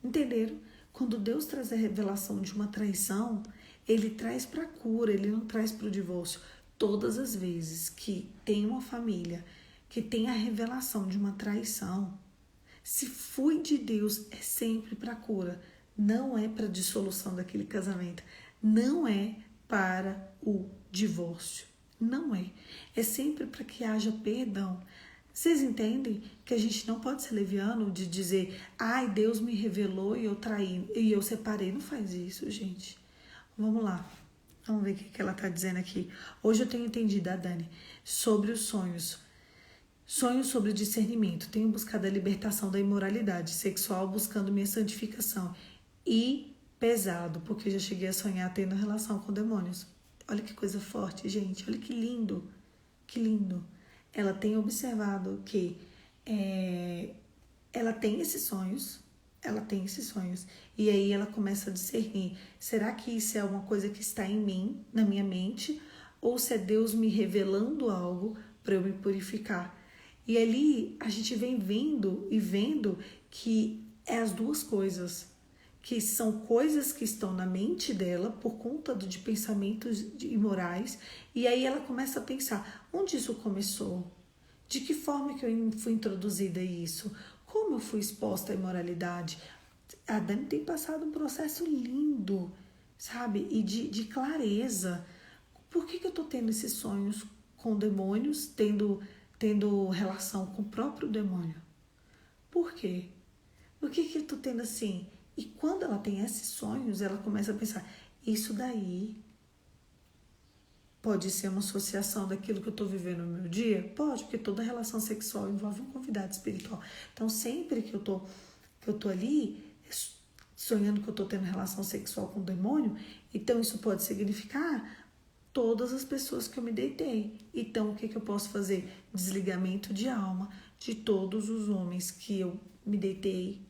Entenderam? Quando Deus traz a revelação de uma traição, ele traz para cura, ele não traz para o divórcio. Todas as vezes que tem uma família que tem a revelação de uma traição, se foi de Deus, é sempre para cura. Não é para dissolução daquele casamento. Não é para o divórcio. Não é. É sempre para que haja perdão. Vocês entendem que a gente não pode ser leviano de dizer, ai, Deus me revelou e eu traí, e eu separei. Não faz isso, gente. Vamos lá. Vamos ver o que ela está dizendo aqui. Hoje eu tenho entendido, a Dani, sobre os sonhos. Sonhos sobre discernimento. Tenho buscado a libertação da imoralidade sexual, buscando minha santificação. E pesado, porque eu já cheguei a sonhar tendo relação com demônios. Olha que coisa forte, gente. Olha que lindo. Que lindo. Ela tem observado que ela tem esses sonhos. Ela tem esses sonhos. E aí ela começa a discernir. Será que isso é uma coisa que está em mim, na minha mente? Ou se é Deus me revelando algo para eu me purificar? E ali a gente vem vendo e vendo que é as duas coisas. Que são coisas que estão na mente dela por conta de pensamentos imorais. E aí ela começa a pensar, onde isso começou? De que forma que eu fui introduzida a isso? Como eu fui exposta à imoralidade? A Dani tem passado um processo lindo, sabe? E de clareza. Por que eu tô tendo esses sonhos com demônios, tendo relação com o próprio demônio? Por quê? Por que eu tô tendo assim? E quando ela tem esses sonhos, ela começa a pensar, isso daí pode ser uma associação daquilo que eu estou vivendo no meu dia? Pode, porque toda relação sexual envolve um convidado espiritual. Então, sempre que eu tô ali sonhando que eu estou tendo relação sexual com o demônio, então isso pode significar todas as pessoas que eu me deitei. Então, o que eu posso fazer? Desligamento de alma de todos os homens que eu me deitei,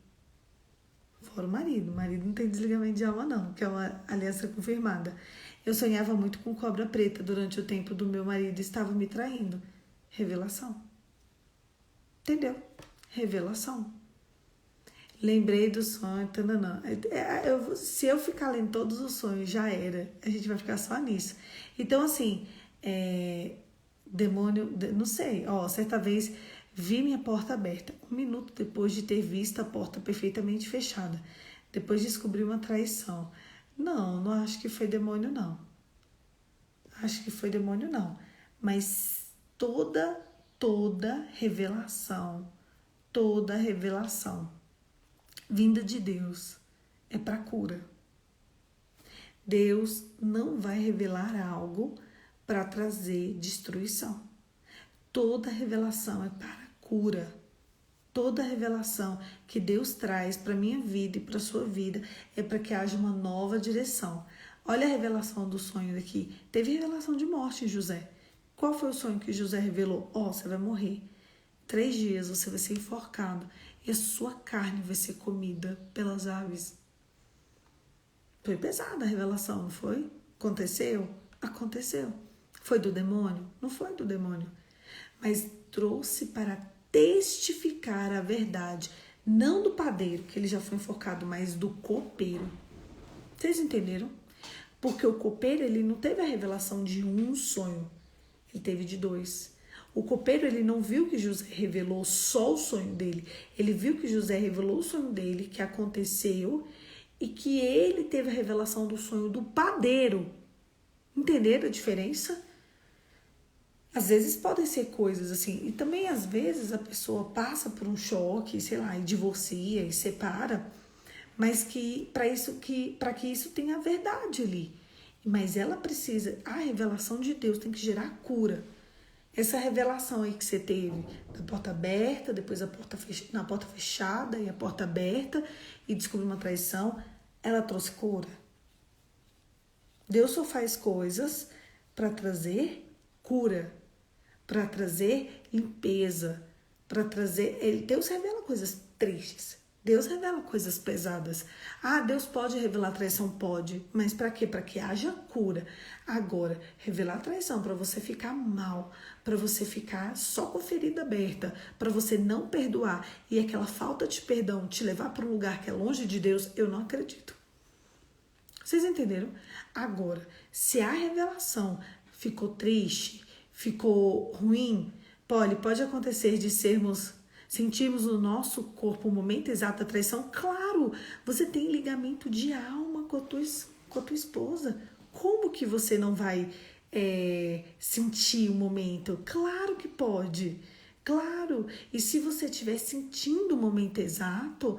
fora o marido. O marido não tem desligamento de alma, não, que é uma aliança confirmada. Eu sonhava muito com cobra preta durante o tempo do meu marido, estava me traindo. Revelação. Entendeu? Revelação. Lembrei do sonho, tananã. Se eu ficar lendo todos os sonhos, já era. A gente vai ficar só nisso. Então, assim, demônio, não sei. Certa vez vi minha porta aberta. 1 minuto depois de ter visto a porta perfeitamente fechada. Depois descobri uma traição. Não acho que foi demônio, não. Acho que foi demônio, não. Mas toda revelação vinda de Deus é para cura. Deus não vai revelar algo para trazer destruição. Toda revelação é para cura. Toda revelação que Deus traz para a minha vida e para a sua vida é para que haja uma nova direção. Olha a revelação do sonho daqui. Teve revelação de morte em José. Qual foi o sonho que José revelou? Você vai morrer. 3 dias você vai ser enforcado e a sua carne vai ser comida pelas aves. Foi pesada a revelação, não foi? Aconteceu? Aconteceu. Foi do demônio? Não foi do demônio. Mas trouxe para testificar a verdade, não do padeiro, que ele já foi enforcado, mas do copeiro. Vocês entenderam? Porque o copeiro, ele não teve a revelação de um sonho, ele teve de 2. O copeiro, ele não viu que José revelou só o sonho dele, ele viu que José revelou o sonho dele, que aconteceu, e que ele teve a revelação do sonho do padeiro. Entenderam a diferença? Às vezes podem ser coisas assim, e também às vezes a pessoa passa por um choque, sei lá, e divorcia e separa, mas que para que isso tenha a verdade ali. Mas ela precisa, a revelação de Deus tem que gerar cura. Essa revelação aí que você teve da porta aberta, depois na porta fechada e a porta aberta e descobriu uma traição, ela trouxe cura. Deus só faz coisas para trazer cura, para trazer limpeza, para trazer... Deus revela coisas tristes, Deus revela coisas pesadas. Deus pode revelar traição? Pode, mas para quê? Para que haja cura. Agora, revelar traição para você ficar mal, para você ficar só com ferida aberta, para você não perdoar e aquela falta de perdão te levar para um lugar que é longe de Deus, eu não acredito. Vocês entenderam? Agora, se a revelação ficou triste, ficou ruim, pode acontecer de sentirmos no nosso corpo o momento exato da traição. Claro, você tem ligamento de alma com a tua esposa. Como que você não vai sentir o momento? Claro que pode. Claro. E se você estiver sentindo o momento exato,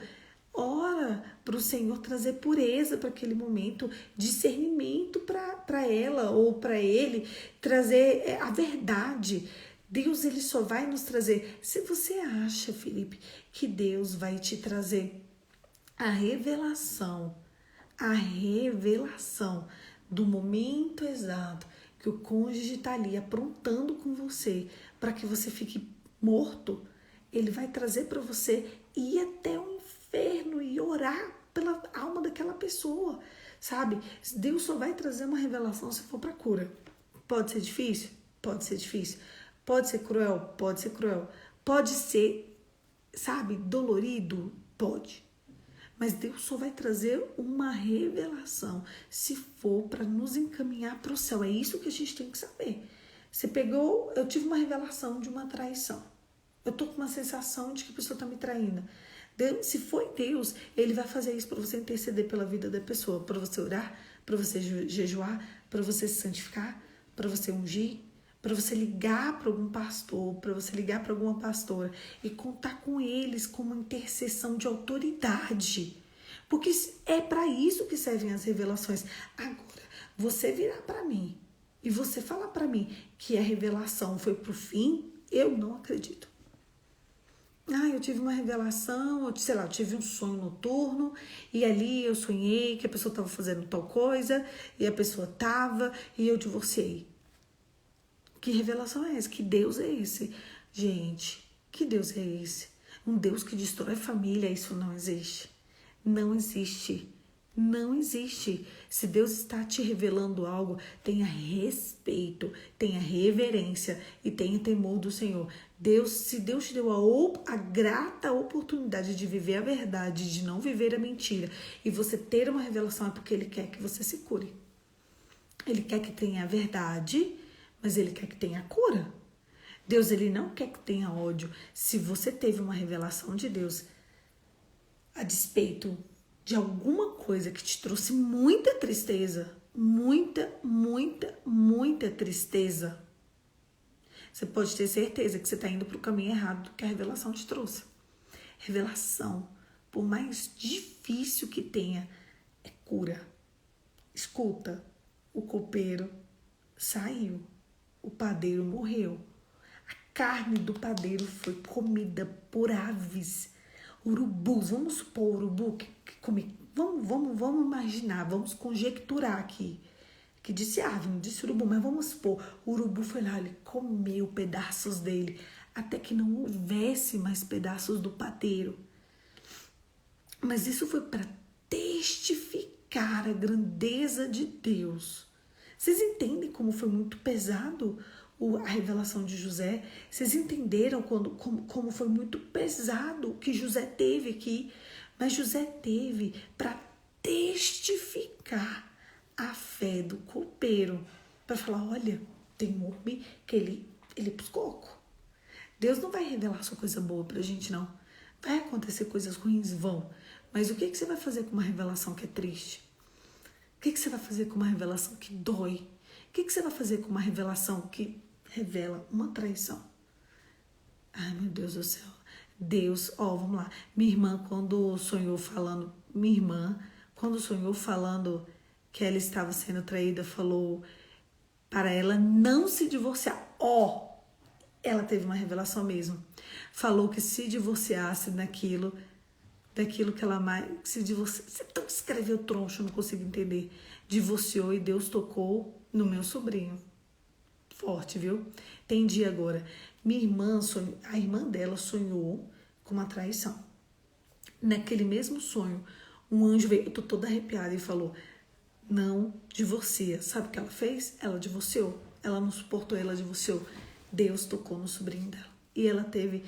ora para o Senhor trazer pureza para aquele momento, discernimento para ela ou para ele, trazer a verdade. Deus, ele só vai nos trazer. Se você acha, Felipe, que Deus vai te trazer a revelação do momento exato que o cônjuge está ali aprontando com você para que você fique morto, ele vai trazer para você ir até o inferno e orar pela alma daquela pessoa, sabe? Deus só vai trazer uma revelação se for para cura. Pode ser difícil? Pode ser difícil. Pode ser cruel? Pode ser cruel. Pode ser, sabe, dolorido? Pode. Mas Deus só vai trazer uma revelação se for para nos encaminhar para o céu. É isso que a gente tem que saber. Eu tive uma revelação de uma traição. Eu tô com uma sensação de que a pessoa tá me traindo. Deus, se foi Deus, ele vai fazer isso para você interceder pela vida da pessoa, para você orar, para você jejuar, para você se santificar, para você ungir, para você ligar para algum pastor, para você ligar para alguma pastora e contar com eles como intercessão de autoridade. Porque é para isso que servem as revelações. Agora, você virar para mim e você falar para mim que a revelação foi pro fim, eu não acredito. Eu tive uma revelação, eu tive um sonho noturno e ali eu sonhei que a pessoa estava fazendo tal coisa e a pessoa estava e eu divorciei. Que revelação é essa? Que Deus é esse? Gente, que Deus é esse? Um Deus que destrói família, isso não existe. Não existe. Não existe. Se Deus está te revelando algo, tenha respeito, tenha reverência e tenha temor do Senhor. Se Deus te deu a grata oportunidade de viver a verdade, de não viver a mentira, e você ter uma revelação, é porque Ele quer que você se cure. Ele quer que tenha a verdade, mas Ele quer que tenha a cura. Deus, Ele não quer que tenha ódio. Se você teve uma revelação de Deus a despeito de alguma coisa que te trouxe muita tristeza, muita tristeza, você pode ter certeza que você está indo para o caminho errado do que a revelação te trouxe. Revelação por mais difícil que tenha, é cura. Escuta, o copeiro saiu, o padeiro morreu. A carne do padeiro foi comida por aves, urubus. Vamos supor urubu que come. Vamos imaginar, vamos conjecturar aqui. Que disse ave, não disse urubu, mas vamos supor, o urubu foi lá, ele comeu pedaços dele, até que não houvesse mais pedaços do padeiro. Mas isso foi para testificar a grandeza de Deus. Vocês entendem como foi muito pesado a revelação de José? Vocês entenderam como foi muito pesado o que José teve aqui? Mas José teve para testificar a fé do copeiro. Para falar, olha, tem um homem que ele é psicólogo. Deus não vai revelar só coisa boa pra gente, não. Vai acontecer coisas ruins, vão. Mas o que você vai fazer com uma revelação que é triste? O que você vai fazer com uma revelação que dói? O que você vai fazer com uma revelação que revela uma traição? Ai, meu Deus do céu. Deus, vamos lá. Minha irmã, quando sonhou falando que ela estava sendo traída, falou para ela não se divorciar. Ela teve uma revelação mesmo. Falou que se divorciasse daquilo que ela mais se divorciou. Você tão escreveu troncho, eu não consigo entender. Divorciou e Deus tocou no meu sobrinho. Forte, viu? Entendi agora. Minha irmã, a irmã dela sonhou com uma traição. Naquele mesmo sonho, um anjo veio, eu tô toda arrepiada, e falou, não divorcia. Sabe o que ela fez? Ela divorciou. Ela não suportou, ela divorciou. Deus tocou no sobrinho dela. E ela teve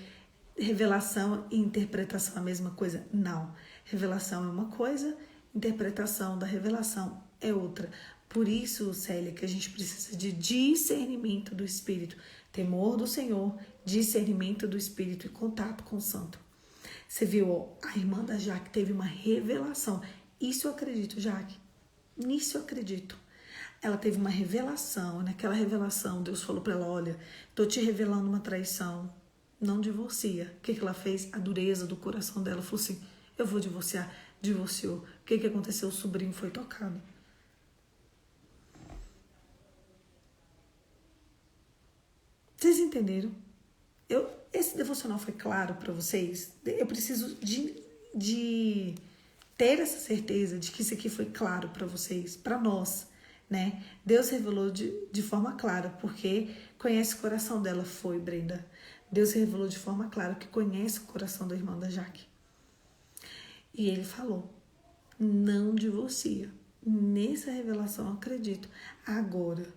revelação e interpretação a mesma coisa? Não. Revelação é uma coisa, interpretação da revelação é outra. Por isso, Célia, que a gente precisa de discernimento do Espírito, temor do Senhor, discernimento do Espírito e contato com o Santo. Você viu, a irmã da Jaque teve uma revelação. Isso eu acredito, Jaque. Nisso eu acredito. Ela teve uma revelação. Naquela revelação, Deus falou para ela, olha, tô te revelando uma traição. Não divorcia. O que ela fez? A dureza do coração dela. Falou assim, eu vou divorciar. Divorciou. O que aconteceu? O sobrinho foi tocado. Vocês entenderam? Esse devocional foi claro para vocês? Eu preciso de ter essa certeza de que isso aqui foi claro para vocês, para nós, né? Deus revelou de forma clara, porque conhece o coração dela, foi, Brenda. Deus revelou de forma clara que conhece o coração da irmã da Jaque. E ele falou, não divorcia. Nessa revelação eu acredito. Agora,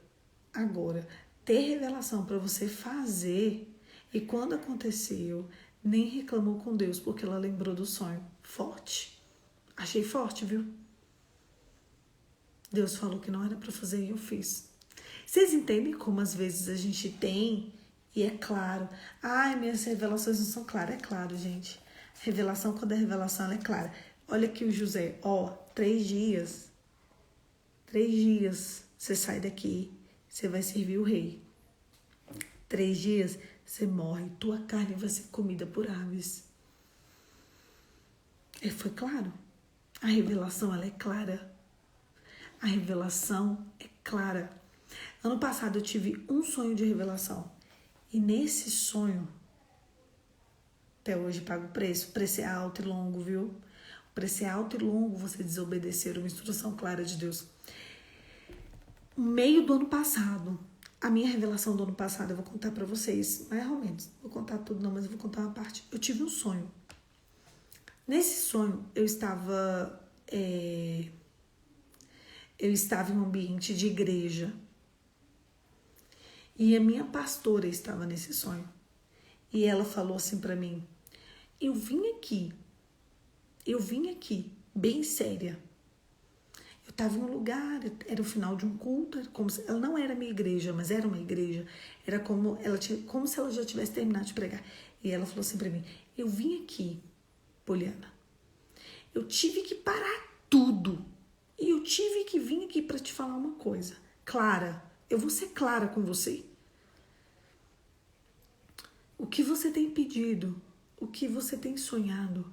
ter revelação para você fazer, e quando aconteceu, nem reclamou com Deus, porque ela lembrou do sonho. Forte. Achei forte, viu? Deus falou que não era para fazer e eu fiz. Vocês entendem como às vezes a gente tem, e é claro, minhas revelações não são claras. É claro, gente. Revelação, quando é revelação, ela é clara. Olha aqui o José, 3 dias. 3 dias você sai daqui, você vai servir o rei. 3 dias você morre, tua carne vai ser comida por aves. E foi claro. A revelação, ela é clara. A revelação é clara. Ano passado eu tive um sonho de revelação. E nesse sonho, até hoje pago o preço. O preço é alto e longo, viu? O preço é alto e longo você desobedecer uma instrução clara de Deus. No meio do ano passado, a minha revelação do ano passado, eu vou contar pra vocês, mais ou menos. Não vou contar tudo não, mas eu vou contar uma parte. Eu tive um sonho. Nesse sonho, eu estava em um ambiente de igreja. E a minha pastora estava nesse sonho. E ela falou assim pra mim, eu vim aqui, bem séria. Eu estava em um lugar, era o final de um culto, ela não era minha igreja, mas era uma igreja. Era como se ela já tivesse terminado de pregar. E ela falou assim pra mim, eu vim aqui, Poliana, eu tive que parar tudo. E eu tive que vir aqui para te falar uma coisa. Clara, eu vou ser clara com você. O que você tem pedido, o que você tem sonhado,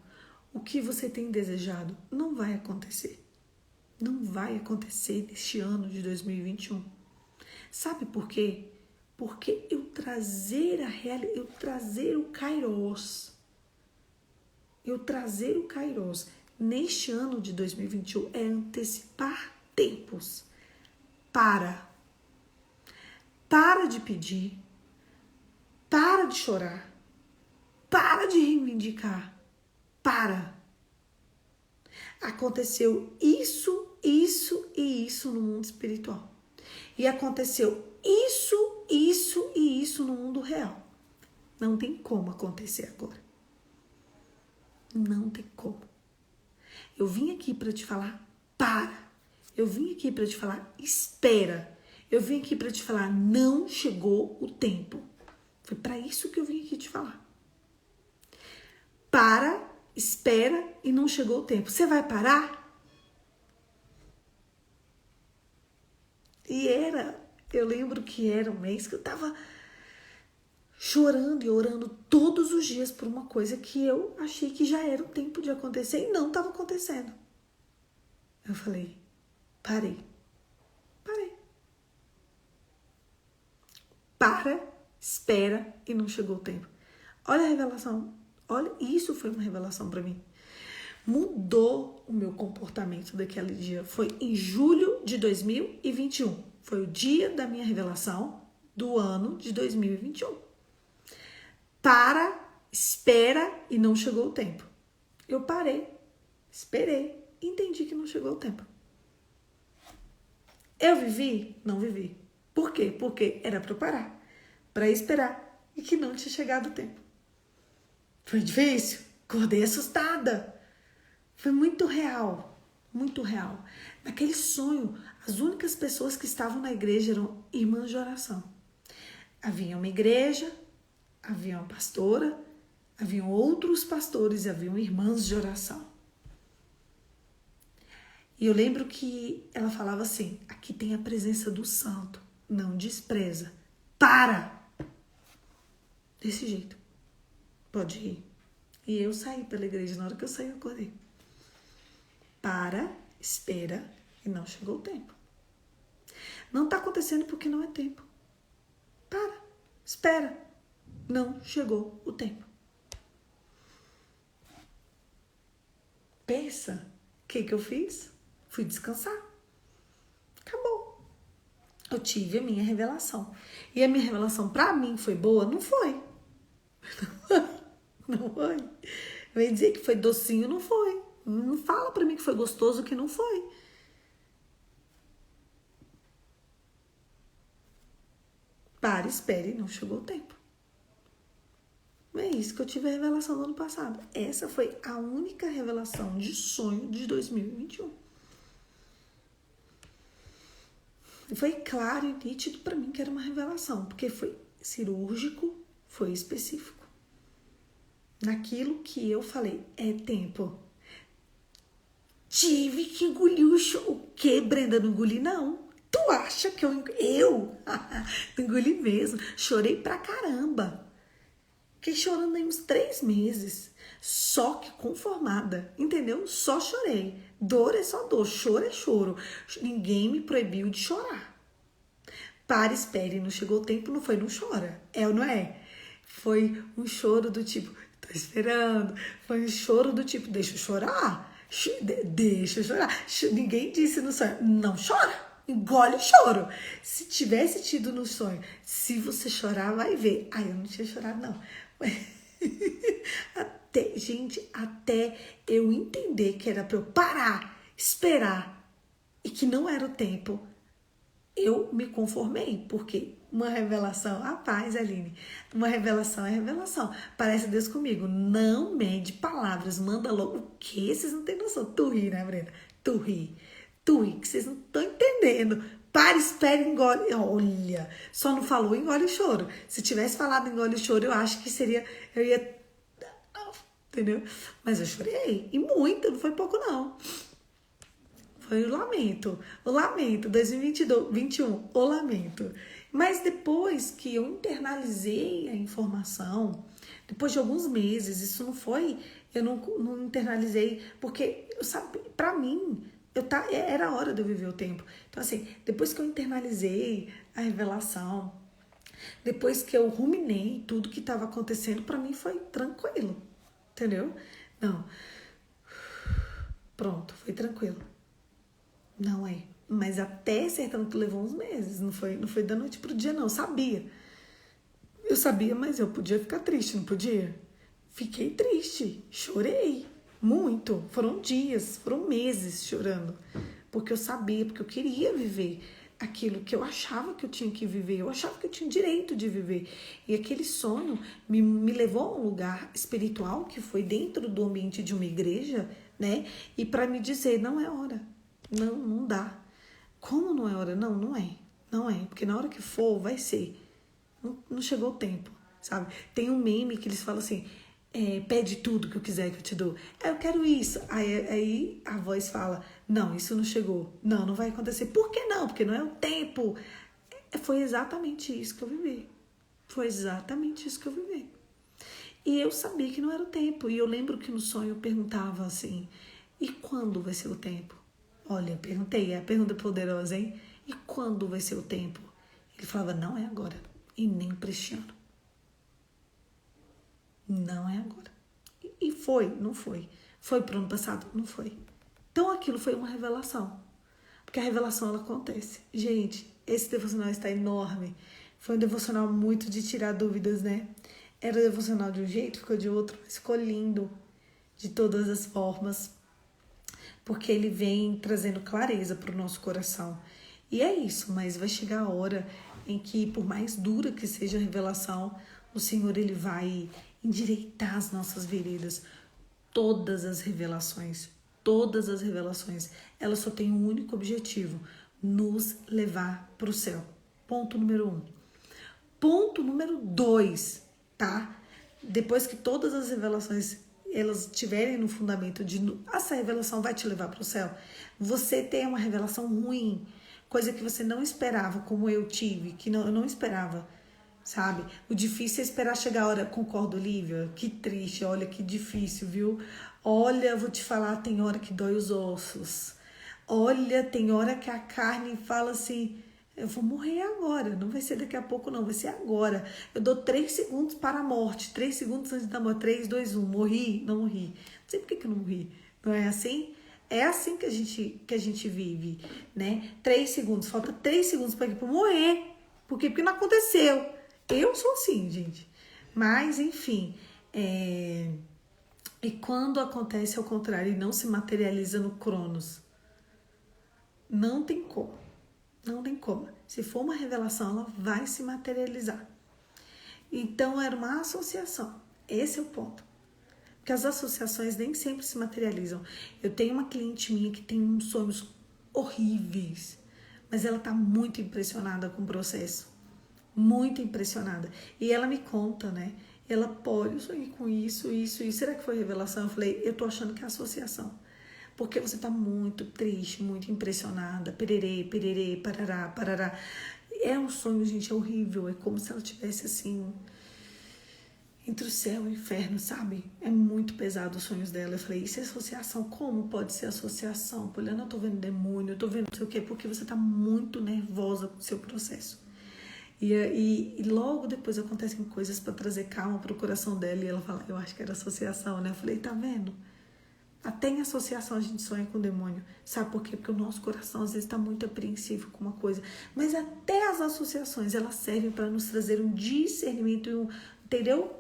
o que você tem desejado não vai acontecer. Não vai acontecer neste ano de 2021. Sabe por quê? Porque eu trazer o Kairos, neste ano de 2021 é antecipar tempos. Para de pedir, para de chorar, para de reivindicar, Aconteceu isso e isso no mundo espiritual. E aconteceu isso e isso no mundo real. Não tem como acontecer agora. Não tem como. Eu vim aqui para te falar, para. Eu vim aqui para te falar, espera. Eu vim aqui para te falar, não chegou o tempo. Foi para isso que eu vim aqui te falar. Para, espera e não chegou o tempo. Você vai parar? Eu lembro que era um mês que eu tava chorando e orando todos os dias por uma coisa que eu achei que já era o tempo de acontecer e não estava acontecendo. Eu falei, parei. Para, espera e não chegou o tempo. Olha a revelação. Olha, isso foi uma revelação para mim. Mudou o meu comportamento daquele dia. Foi em julho de 2021. Foi o dia da minha revelação do ano de 2021. Para, espera e não chegou o tempo. Eu parei, esperei, entendi que não chegou o tempo. Eu vivi? Não vivi. Por quê? Porque era para eu parar, para esperar e que não tinha chegado o tempo. Foi difícil, acordei assustada. Foi muito real, muito real. Naquele sonho, as únicas pessoas que estavam na igreja eram irmãs de oração. Havia uma igreja, havia uma pastora, haviam outros pastores e haviam irmãs de oração. E eu lembro que ela falava assim, aqui tem a presença do santo, não despreza, para! Desse jeito, pode ir. E eu saí pela igreja, na hora que eu saí eu acordei. Para, espera e não chegou o tempo. Não está acontecendo porque não é tempo. Para, espera, não chegou o tempo. Pensa, o que eu fiz? Fui descansar. Acabou. Eu tive a minha revelação. E a minha revelação para mim foi boa? Não foi. Não foi. Vem dizer que foi docinho, não foi. Não fala para mim que foi gostoso, que não foi. Para, espere, não chegou o tempo. É isso que eu tive a revelação do ano passado. Essa foi a única revelação de sonho de 2021. E foi claro e nítido para mim que era uma revelação, porque foi cirúrgico, foi específico. Naquilo que eu falei, é tempo. Tive que engolir o choro. O que, Brenda? Não engoli, não. Tu acha que eu engoli mesmo? Chorei pra caramba. Fiquei chorando aí uns 3 meses. Só que conformada, entendeu? Só chorei. Dor é só dor, choro é choro. Ninguém me proibiu de chorar. Para, espere, não chegou o tempo, não foi, não chora. É ou não é? Foi um choro do tipo, tô esperando. Foi um choro do tipo, deixa eu chorar. Deixa eu chorar. Ninguém disse no sonho, não chora. Engole o choro. Se tivesse tido no sonho, se você chorar, vai ver. Ai, eu não tinha chorado, não. Até eu entender que era para eu parar, esperar e que não era o tempo, eu me conformei, porque uma revelação, rapaz, Aline, uma revelação é revelação. Parece Deus comigo, não mede palavras, manda logo. O quê? Vocês não têm noção. Tu ri, né, Brenda? Tu ri, que vocês não estão entendendo. Para, espera, engole. Olha, só não falou engole o choro. Se tivesse falado engole o choro, eu acho que seria, eu ia, entendeu? Mas eu chorei, e muito, não foi pouco não. Foi o lamento, 2021, o lamento. Mas depois que eu internalizei a informação, Depois de alguns meses, isso não foi, eu não internalizei, porque eu sabia, pra mim, era a hora de eu viver o tempo. Então, assim, depois que eu internalizei a revelação, depois que eu ruminei tudo que estava acontecendo, pra mim foi tranquilo, entendeu? Não, pronto, foi tranquilo. Não é. Mas até ser tranquilo levou uns meses, não foi da noite pro dia, não. Eu sabia, mas eu podia ficar triste, não podia? Fiquei triste, chorei muito. Foram dias, foram meses chorando. Porque eu sabia, porque eu queria viver aquilo que eu achava que eu tinha que viver. Eu achava que eu tinha direito de viver. E aquele sonho me levou a um lugar espiritual que foi dentro do ambiente de uma igreja, né? E para me dizer, não é hora. Não, não dá. Como não é hora? Não, não é. Não é. Porque na hora que for, vai ser. Não chegou o tempo, sabe? Tem um meme que eles falam assim, pede tudo que eu quiser que eu te dou. Eu quero isso. Aí a voz fala, não, isso não chegou. Não, não vai acontecer. Por que não? Porque não é o tempo. Foi exatamente isso que eu vivi. Foi exatamente isso que eu vivi. E eu sabia que não era o tempo. E eu lembro que no sonho eu perguntava assim, e quando vai ser o tempo? Olha, eu perguntei, é a pergunta poderosa, hein? E quando vai ser o tempo? Ele falava, não é agora. E nem para este ano. Não é agora. E foi, não foi. Foi pro ano passado? Não foi. Então aquilo foi uma revelação. Porque a revelação ela acontece. Gente, esse devocional está enorme. Foi um devocional muito de tirar dúvidas, né? Era devocional de um jeito, ficou de outro, mas ficou lindo de todas as formas. Porque ele vem trazendo clareza para o nosso coração. E é isso, mas vai chegar a hora em que, por mais dura que seja a revelação, o Senhor ele vai endireitar as nossas veredas. Todas as revelações, elas só têm um único objetivo, nos levar para o céu. Ponto número 1. Ponto número 2, tá? Depois que todas as revelações elas tiverem no fundamento de essa revelação vai te levar para o céu, você tem uma revelação ruim, coisa que você não esperava, como eu tive, que eu não esperava, sabe? O difícil é esperar chegar a hora, concordo, Olivia? Que triste, olha que difícil, viu? Olha, vou te falar, tem hora que dói os ossos. Olha, tem hora que a carne fala assim, eu vou morrer agora, não vai ser daqui a pouco não, vai ser agora. Eu dou 3 segundos para a morte, 3 segundos antes da morte, 3, 2, 1, morri, não morri. Não sei por que eu não morri, não é assim? É assim que a gente vive, né? 3 segundos, falta 3 segundos para morrer. Por quê? Porque não aconteceu. Eu sou assim, gente. Mas, enfim, e quando acontece ao contrário e não se materializa no Cronos, não tem como. Não tem como. Se for uma revelação, ela vai se materializar. Então, era uma associação. Esse é o ponto. Porque as associações nem sempre se materializam. Eu tenho uma cliente minha que tem uns sonhos horríveis, mas ela tá muito impressionada com o processo. Muito impressionada. E ela me conta, né? Ela, pode, eu sonhei com isso. Será que foi revelação? Eu falei, eu tô achando que é associação. Porque você tá muito triste, muito impressionada. Pererê, parará. É um sonho, gente, é horrível. É como se ela tivesse assim, entre o céu e o inferno, sabe? É muito pesado os sonhos dela. Eu falei, isso é associação? Como pode ser associação? Poliana, eu tô vendo demônio, eu tô vendo não sei o quê, porque você tá muito nervosa com o seu processo. E logo depois acontecem coisas para trazer calma pro coração dela. E ela fala, eu acho que era associação, né? Eu falei, tá vendo? Até em associação a gente sonha com o demônio. Sabe por quê? Porque o nosso coração às vezes está muito apreensivo com uma coisa. Mas até as associações, elas servem para nos trazer um discernimento, entendeu?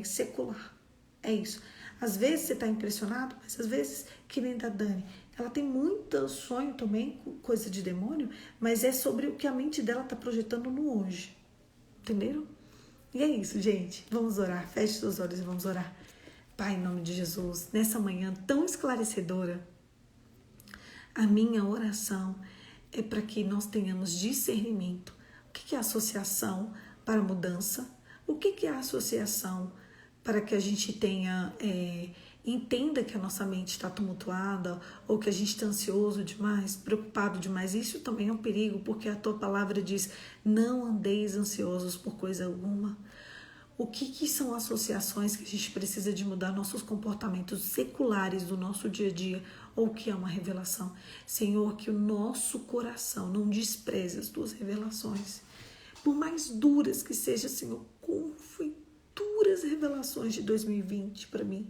Secular. É isso. Às vezes você está impressionado, mas às vezes, que nem da Dani, ela tem muito sonho também, coisa de demônio, mas é sobre o que a mente dela está projetando no hoje. Entenderam? E é isso, gente. Vamos orar. Feche seus olhos e vamos orar. Pai, em nome de Jesus, nessa manhã tão esclarecedora, a minha oração é para que nós tenhamos discernimento. O que é associação para mudança? O que é associação para que a gente tenha, entenda que a nossa mente está tumultuada ou que a gente está ansioso demais, preocupado demais? Isso também é um perigo, porque a tua palavra diz, não andeis ansiosos por coisa alguma. O que são associações que a gente precisa de mudar nossos comportamentos seculares do nosso dia a dia, ou o que é uma revelação? Senhor, que o nosso coração não despreze as tuas revelações. Por mais duras que sejam, Senhor, como foi duras revelações de 2020 para mim.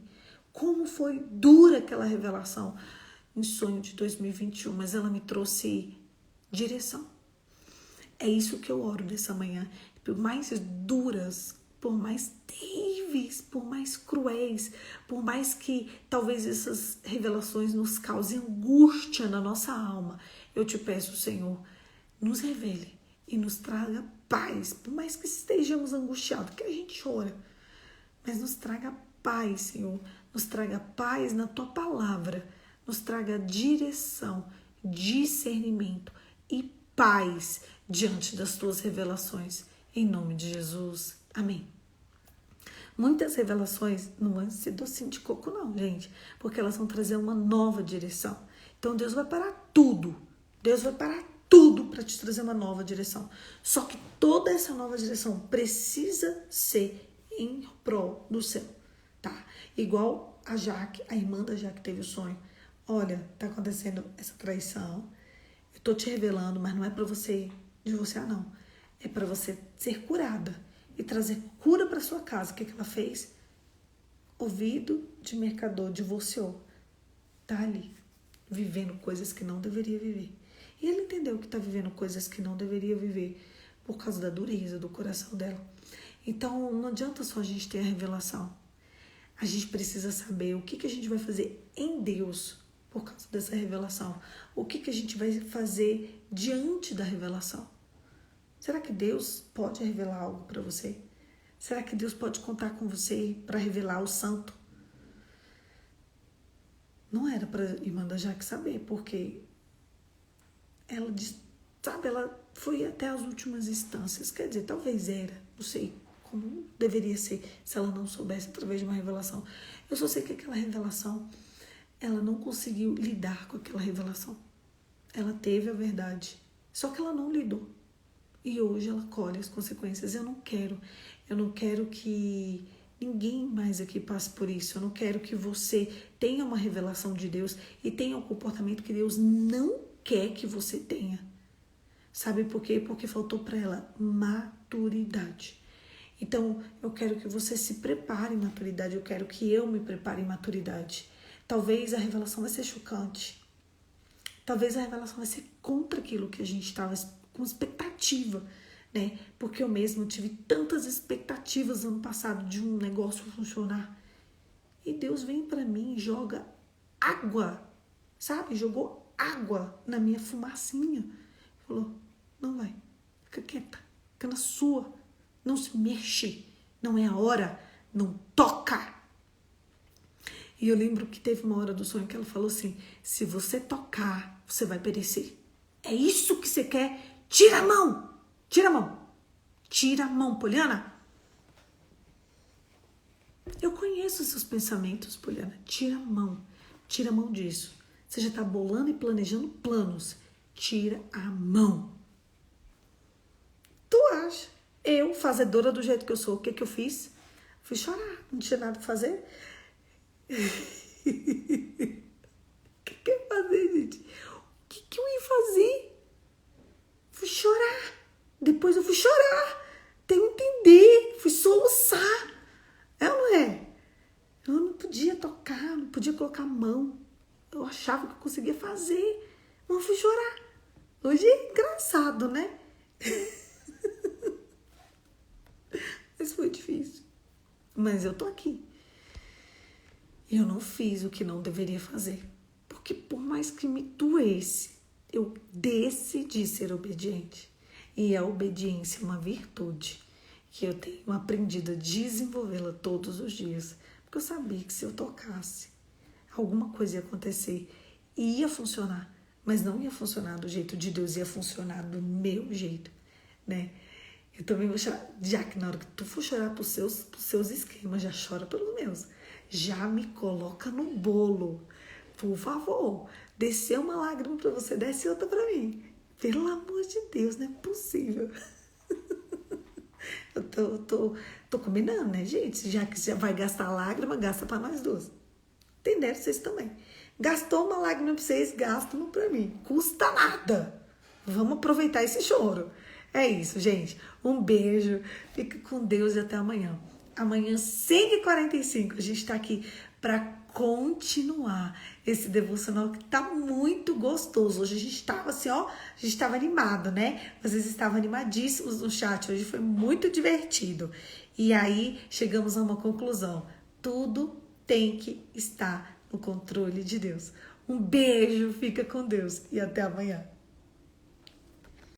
Como foi dura aquela revelação em sonho de 2021, mas ela me trouxe direção. É isso que eu oro nessa manhã. Por mais duras, por mais terríveis, por mais cruéis, por mais que talvez essas revelações nos causem angústia na nossa alma, eu te peço, Senhor, nos revele e nos traga paz. Por mais que estejamos angustiados, que a gente chora, mas nos traga paz, Senhor. Nos traga paz na Tua palavra. Nos traga direção, discernimento e paz diante das Tuas revelações. Em nome de Jesus. Amém. Muitas revelações não vão ser docinho de coco não, gente. Porque elas vão trazer uma nova direção. Então Deus vai parar tudo. Deus vai parar tudo para te trazer uma nova direção. Só que toda essa nova direção precisa ser em prol do céu, tá? Igual a Jaque, a irmã da Jaque teve o sonho. Olha, tá acontecendo essa traição. Eu tô te revelando, mas não é para você divorciar, não. É para você ser curada e trazer cura para sua casa. O que ela fez? Ouvido de mercador, divorciou. Tá ali, vivendo coisas que não deveria viver. E ele entendeu que tá vivendo coisas que não deveria viver por causa da dureza do coração dela. Então, não adianta só a gente ter a revelação. A gente precisa saber o que a gente vai fazer em Deus por causa dessa revelação. O que a gente vai fazer diante da revelação. Será que Deus pode revelar algo para você? Será que Deus pode contar com você para revelar o santo? Não era para a irmã da Jaque saber, porque ela, sabe, ela foi até as últimas instâncias. Quer dizer, talvez era, não sei como deveria ser se ela não soubesse através de uma revelação. Eu só sei que aquela revelação, ela não conseguiu lidar com aquela revelação. Ela teve a verdade, só que ela não lidou. E hoje ela colhe as consequências. Eu não quero que ninguém mais aqui passe por isso. Eu não quero que você tenha uma revelação de Deus e tenha um comportamento que Deus não quer que você tenha. Sabe por quê? Porque faltou para ela maturidade. Então, eu quero que você se prepare em maturidade. Eu quero que eu me prepare em maturidade. Talvez a revelação vai ser chocante. Talvez a revelação vai ser contra aquilo que a gente estava com expectativa, né? Porque eu mesmo tive tantas expectativas ano passado de um negócio funcionar. E Deus vem para mim e joga água, sabe? Jogou água na minha fumacinha. Falou, não vai, fica quieta, fica na sua, não se mexe, não é a hora, não toca. E eu lembro que teve uma hora do sonho que ela falou assim, se você tocar, você vai perecer. É isso que você quer? Tira a mão, tira a mão, tira a mão, Poliana. Eu conheço seus pensamentos, Poliana, tira a mão disso. Você já está bolando e planejando planos, tira a mão. Tu acha? Eu, fazedora do jeito que eu sou, o que eu fiz? Fui chorar, não tinha nada pra fazer. O que eu ia fazer, gente? O que eu ia fazer? Fui chorar. Depois eu fui chorar. Tem que entender. Fui soluçar. É ou não é? Eu não podia tocar, não podia colocar a mão. Eu achava que eu conseguia fazer. Mas eu fui chorar. Hoje é engraçado, né? Mas foi difícil. Mas eu tô aqui. Eu não fiz o que não deveria fazer. Porque por mais que me doesse, eu decidi ser obediente. E a obediência é uma virtude que eu tenho aprendido a desenvolvê-la todos os dias. Porque eu sabia que se eu tocasse, alguma coisa ia acontecer e ia funcionar. Mas não ia funcionar do jeito de Deus, ia funcionar do meu jeito, né? Eu também vou chorar. Já que na hora que tu for chorar pros seus esquemas, já chora pelos meus. Já me coloca no bolo. Por favor, descer uma lágrima pra você, desce outra pra mim. Pelo amor de Deus, não é possível. Eu tô combinando, né, gente? Já que já vai gastar lágrima, gasta pra nós duas. Entenderam? Vocês também. Gastou uma lágrima pra vocês, gasta uma pra mim. Custa nada. Vamos aproveitar esse choro. É isso, gente. Um beijo. Fica com Deus e até amanhã. Amanhã, 5h45, a gente tá aqui pra continuar esse devocional que tá muito gostoso. Hoje a gente tava assim, ó, a gente tava animado, né? Vocês estavam animadíssimos no chat. Hoje foi muito divertido. E aí chegamos a uma conclusão. Tudo tem que estar no controle de Deus. Um beijo, fica com Deus e até amanhã.